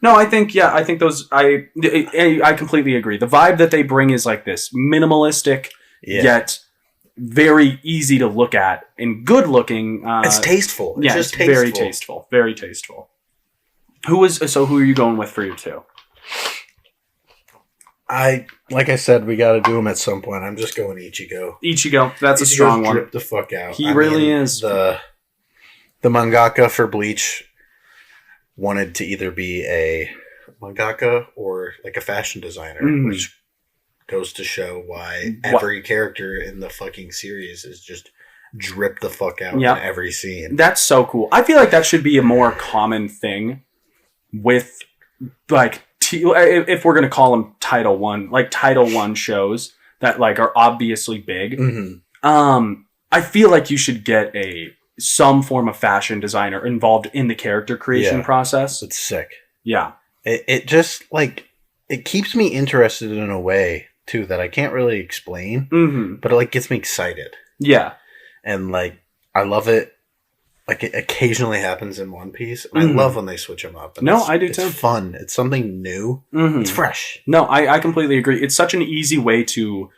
No, I think those, I completely agree. The vibe that they bring is like this minimalistic, yet very easy to look at and good looking. It's tasteful. It's just tasteful. Very tasteful. Very tasteful. Who are you going with for your two? Like I said, we got to do them at some point. I'm just going Ichigo. Ichigo, that's a strong one. Drip the fuck out. He really is. The mangaka for Bleach wanted to either be a mangaka or like a fashion designer, which goes to show why every character in the fucking series is just drip the fuck out in every scene. That's so cool. I feel like that should be a more common thing with like if we're gonna call them Title I shows that like are obviously big. I feel like you should get some form of fashion designer involved in the character creation process. It's sick. Yeah. It just like it keeps me interested in a way too that I can't really explain, but it like gets me excited. Yeah. And like I love it. Like it occasionally happens in One Piece. And I love when they switch them up. And I do too. It's fun. It's something new. It's fresh. No, I completely agree. It's such an easy way to,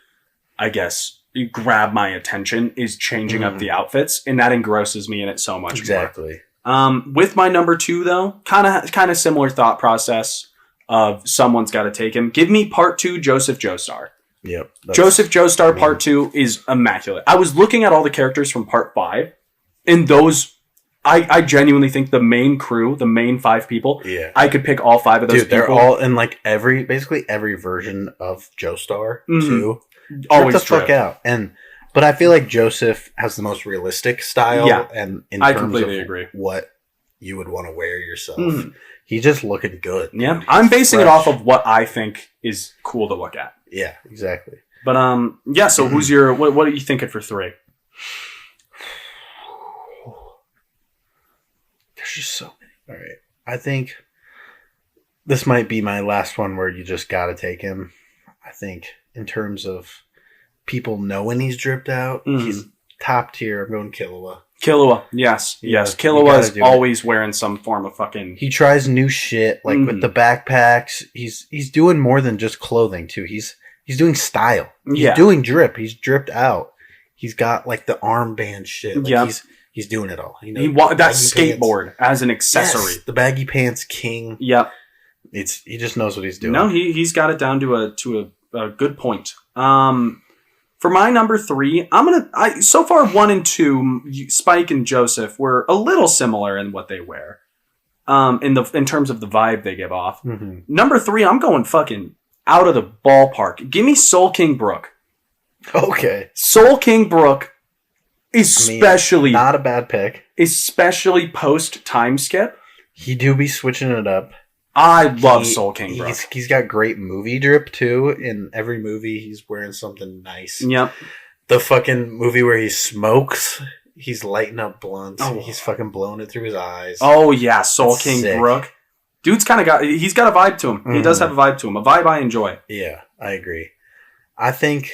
I guess, grab my attention is changing up the outfits, and that engrosses me in it so much. Exactly. More. With my number two though, kind of similar thought process of someone's got to take him. Give me part 2 Joseph Joestar. Yep. Joseph Joestar part 2 is immaculate. I was looking at all the characters from part 5, and those I genuinely think the main crew, the main 5 people, I could pick all 5 of those people. They're all in like basically every version of Joestar too. Always the fuck out. But I feel like Joseph has the most realistic style, and in terms of agree. What you would want to wear yourself, he's just looking good. Yeah, I'm basing it off of what I think is cool to look at. Yeah, exactly. But so who's your what are you thinking for 3? There's just so many. All right, I think this might be my last one where you just got to take him. I think in terms of people knowing he's dripped out, he's top tier. I'm going Killua. Killua, yes. Killua is always wearing some form of fucking. He tries new shit, like with the backpacks. He's doing more than just clothing too. He's doing style. He's doing drip. He's dripped out. He's got like the armband shit. Like he's doing it all. That skateboard as an accessory. Yes, the baggy pants king. Yep. He just knows what he's doing. No, he's got it down to a good point. For my number 3, so far 1 and 2, Spike and Joseph were a little similar in what they wear. In terms of the vibe they give off. Number 3, I'm going fucking out of the ballpark. Give me Soul King Brook. Okay. Soul King Brook, especially... not a bad pick. Especially post-time skip. He do be switching it up. I love Soul King Brook. He's got great movie drip, too. In every movie, he's wearing something nice. Yep. The fucking movie where he smokes... He's lighting up blunts. Oh. He's fucking blowing it through his eyes. Oh, yeah. Soul That's King sick. Brook. Dude's kind of he's got a vibe to him. He does have a vibe to him. A vibe I enjoy. Yeah, I agree. I think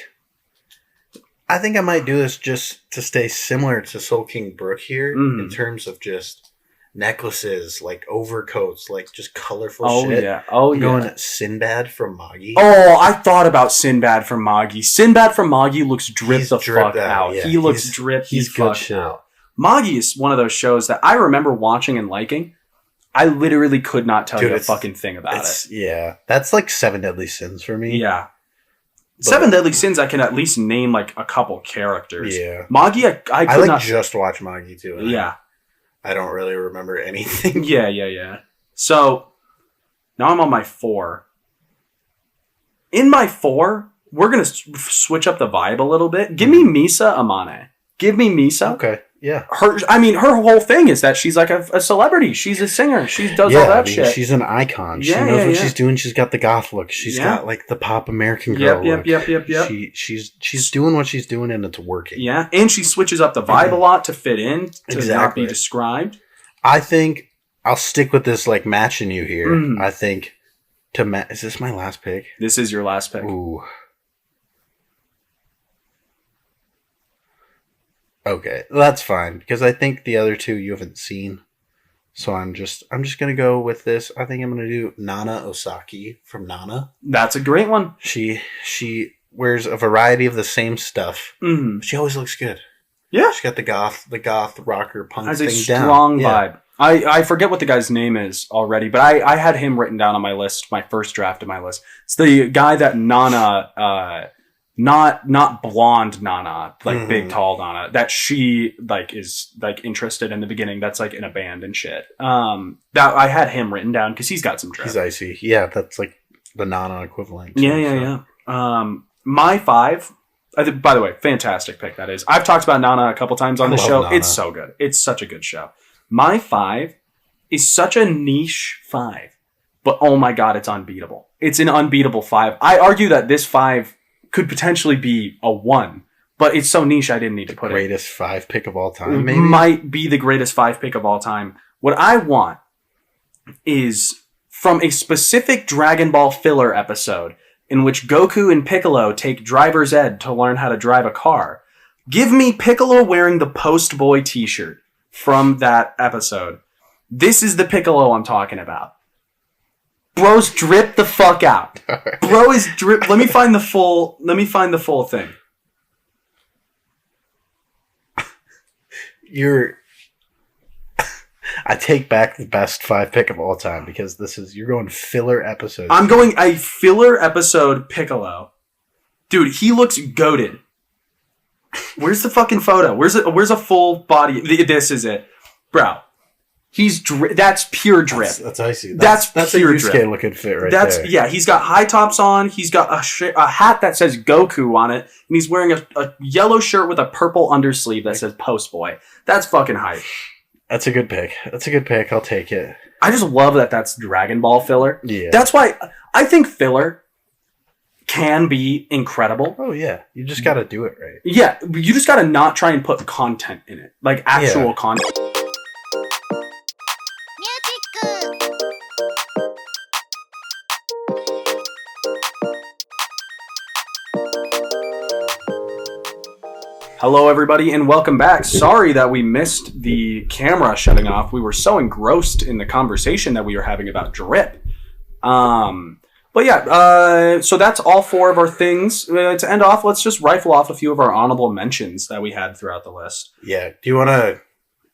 I might do this just to stay similar to Soul King Brook here in terms of just necklaces, like overcoats, like just colorful shit. I'm going Sinbad from Magi. Oh, I thought about Sinbad from Magi. Sinbad from Magi looks He's fuck dripped out. Yeah. He looks dripped. He's good shit. Out. Magi is one of those shows that I remember watching and liking. I literally could not tell you a fucking thing about it. Yeah, that's like 7 Deadly Sins for me. Yeah. 7 Deadly Sins, I can at least name like a couple characters. Yeah. Magi, I could not... just watch Magi too. Yeah. I don't really remember anything. Yeah. So, now I'm on my 4. In my 4, we're going to switch up the vibe a little bit. Give me Misa Amane. Give me Misa. Okay, yeah. Her whole thing is that she's like a celebrity. She's a singer. She does all that shit. She's an icon. She knows what she's doing. She's got the goth look. She's got like the pop American girl look. Yep. She's doing what she's doing and it's working. Yeah, and she switches up the vibe a lot to fit in, to not be described. I think I'll stick with this like matching you here. I think is this my last pick? This is your last pick. Ooh. Okay, that's fine because I think the other two you haven't seen, so I'm just gonna go with this. I think I'm gonna do Nana Osaki from Nana. That's a great one. She wears a variety of the same stuff. Mm-hmm. She always looks good. Yeah, she's got the goth rocker punk has thing a strong vibe. Yeah. I forget what the guy's name is already, but I had him written down on my list, my first draft of my list. It's the guy that Nana. Not blonde Nana, like big tall Nana, that she like is like interested in the beginning. That's like in a band and shit. That I had him written down because he's got some drip. He's icy. Yeah, that's like the Nana equivalent. Yeah. My 5. By the way, fantastic pick that is. I've talked about Nana a couple times on the show. Nana. It's so good. It's such a good show. My 5 is such a niche 5, but oh my god, it's unbeatable. It's an unbeatable 5. I argue that this 5 could potentially be a 1, but it's so niche I didn't need to put greatest 5 pick of all time, maybe? Might be the greatest 5 pick of all time. What I want is from a specific Dragon Ball filler episode in which Goku and Piccolo take driver's ed to learn how to drive a car. Give me Piccolo wearing the Post Boy t-shirt from that episode. This is the Piccolo I'm talking about. Bro's drip the fuck out. Right. Bro is drip. Let me find the full thing. I take back the best 5 pick of all time because you're going filler episodes. I'm going a filler episode Piccolo. Dude, he looks goated. Where's the fucking photo? Where's a full body? This is it. Bro. That's pure drip. That's icy. That's pure a Yusuke looking fit right there. Yeah, he's got high tops on. He's got a hat that says Goku on it. And he's wearing a yellow shirt with a purple undersleeve that says Post Boy. That's fucking hype. That's a good pick. I'll take it. I just love that that's Dragon Ball filler. Yeah. That's why I think filler can be incredible. Oh, yeah. You just got to do it right. Yeah. You just got to not try and put content in it. Like actual content. Hello, everybody, and welcome back. Sorry that we missed the camera shutting off. We were so engrossed in the conversation that we were having about drip. But yeah, so that's all 4 of our things. To end off, let's just rifle off a few of our honorable mentions that we had throughout the list. Yeah. Do you want to,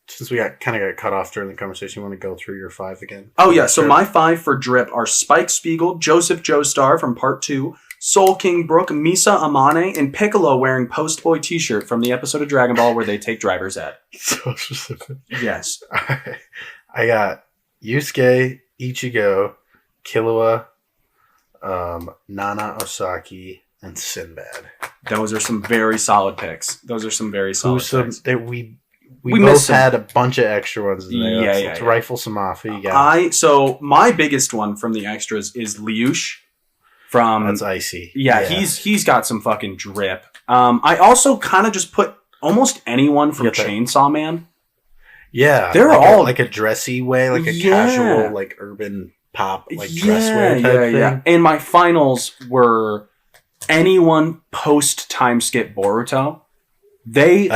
since we got cut off during the conversation, you want to go through your 5 again? Oh, yeah. So my 5 for drip are Spike Spiegel, Joseph Joestar from Part 2, Soul King Brook, Misa Amane, and Piccolo wearing Post Boy t-shirt from the episode of Dragon Ball where they take driver's ed. So specific. Yes. I got Yusuke, Ichigo, Killua, Nana Osaki, and Sinbad. Those are some very solid picks. Picks. We both had a bunch of extra ones in there. Let's rifle some off. Who you got? So my biggest one from the extras is Liush. That's icy. Yeah, he's got some fucking drip. I also kind of just put almost anyone from Chainsaw Man. Yeah, they're all like a dressy way, like a casual, like urban pop, like dress wear type thing. Yeah. And my finals were anyone post time skip Boruto. They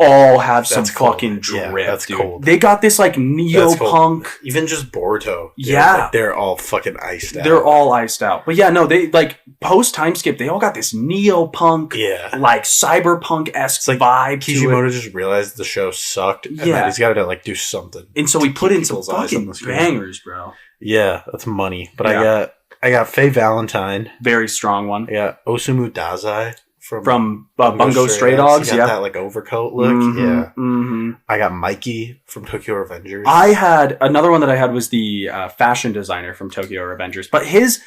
all have some fucking drip. Yeah, that's dude. Cold. They got this like neo-punk. Even just Boruto. Yeah. They're all fucking iced out. They're all iced out. But yeah, no, they like post time skip, they all got this neo-punk, like cyberpunk-esque vibe. Kishimoto just realized the show sucked and that he's got to like do something. And so he put in some fucking bangers, bro. Yeah, that's money. But I got Faye Valentine. Very strong one. I got Osamu Dazai. From Bungo Stray Dogs, got that like overcoat look. I got Mikey from Tokyo Revengers. I had another one that I had was the fashion designer from Tokyo Revengers, but his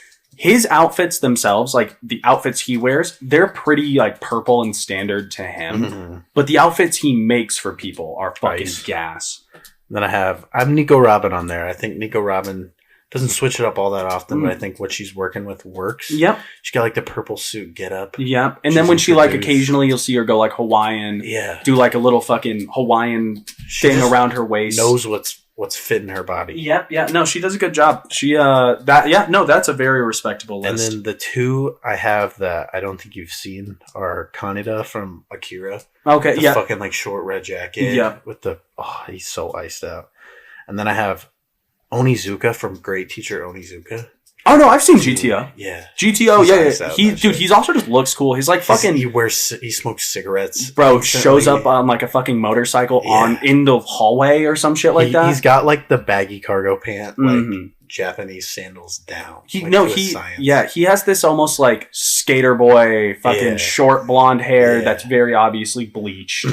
outfits themselves, like the outfits he wears, they're pretty like purple and standard to him. But the outfits he makes for people are fucking gas. Then I have Nico Robin on there. I think Nico Robin doesn't switch it up all that often, but I think what she's working with works. Yep. She's got like the purple suit get up. Yep. And then when she like occasionally you'll see her go like Hawaiian. Yeah. Do like a little fucking Hawaiian thing around her waist. Knows what's fitting her body. Yep. Yeah. No, she does a good job. That's a very respectable list. And then the two I have that I don't think you've seen are Kaneda from Akira. Okay. The fucking like short red jacket. Yeah. With he's so iced out. And then I have Onizuka from Great Teacher Onizuka. Oh no, I've seen GTO. Yeah, GTO. He's also just looks cool. He's like fucking. He smokes cigarettes. Bro, shows up on like a fucking motorcycle in the hallway or some shit like that. He's got like the baggy cargo pant, like Japanese sandals down. He has this almost like skater boy fucking short blonde hair that's very obviously bleached.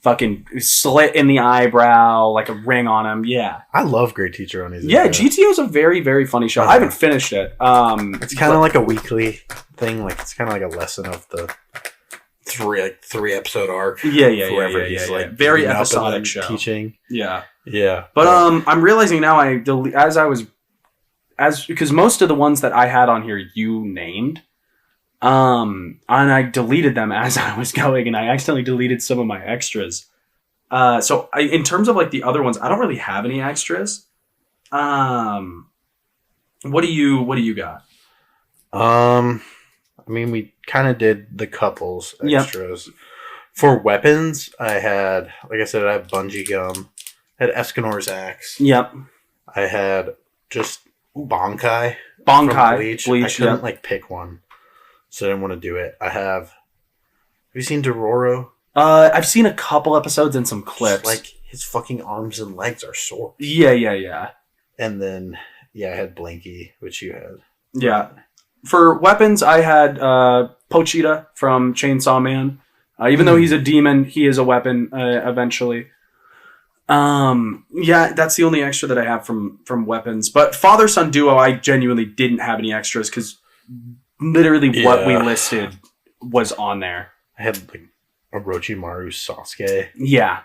Fucking slit in the eyebrow, like a ring on him. Yeah. I love Great Teacher Onizuka. Yeah, GTO's a very, very funny show. I haven't finished it. It's kind of like a weekly thing. Like it's kind of like a lesson of the three episode arc. Yeah. Very episodic show. Teaching. Yeah. Yeah. But I'm realizing now because most of the ones that I had on here you named, and I deleted them as I was going, and I accidentally deleted some of my extras. So in terms of like the other ones, I don't really have any extras. What do you got? I mean, we kind of did the couples extras. Yep. For weapons, I had, like I said, I had bungee gum. I had Escanor's axe. Yep. I had just Bonkai. Bleach. I couldn't like pick one, so I didn't want to do it. Have you seen Dororo? I've seen a couple episodes and some clips. Like his fucking arms and legs are sore. Yeah. And then I had Blanky, which you had. Yeah. For weapons, I had Pochita from Chainsaw Man. Even though he's a demon, he is a weapon eventually. That's the only extra that I have from weapons. But father-son duo, I genuinely didn't have any extras because literally what we listed was on there. I had like Orochimaru Sasuke. Yeah.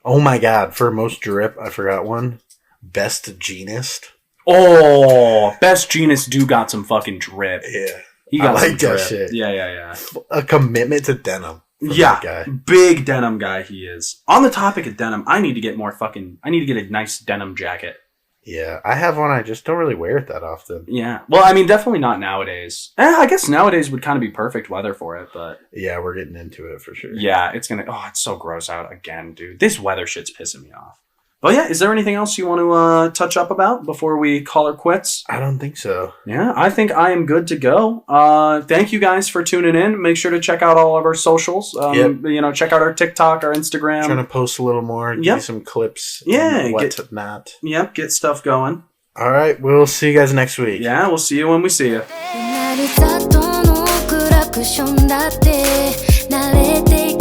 Oh my god! For most drip, I forgot one. Best Genist. Oh, Best Genist do got some fucking drip. Yeah, he got I like that shit. Yeah. A commitment to denim. Yeah, big denim guy he is. On the topic of denim, I need to get a nice denim jacket. Yeah, I have one. I just don't really wear it that often. Yeah. Well, I mean, definitely not nowadays. I guess nowadays would kind of be perfect weather for it, but... Yeah, we're getting into it for sure. Yeah, it's so gross out again, dude. This weather shit's pissing me off. But yeah, is there anything else you want to touch up about before we call her quits? I don't think so. Yeah, I think I am good to go. Thank you guys for tuning in. Make sure to check out all of our socials. Check out our TikTok, our Instagram. Trying to post a little more. Give you some clips. Yeah. Not. Yep, get stuff going. All right, we'll see you guys next week. Yeah, we'll see you when we see you. 慣れて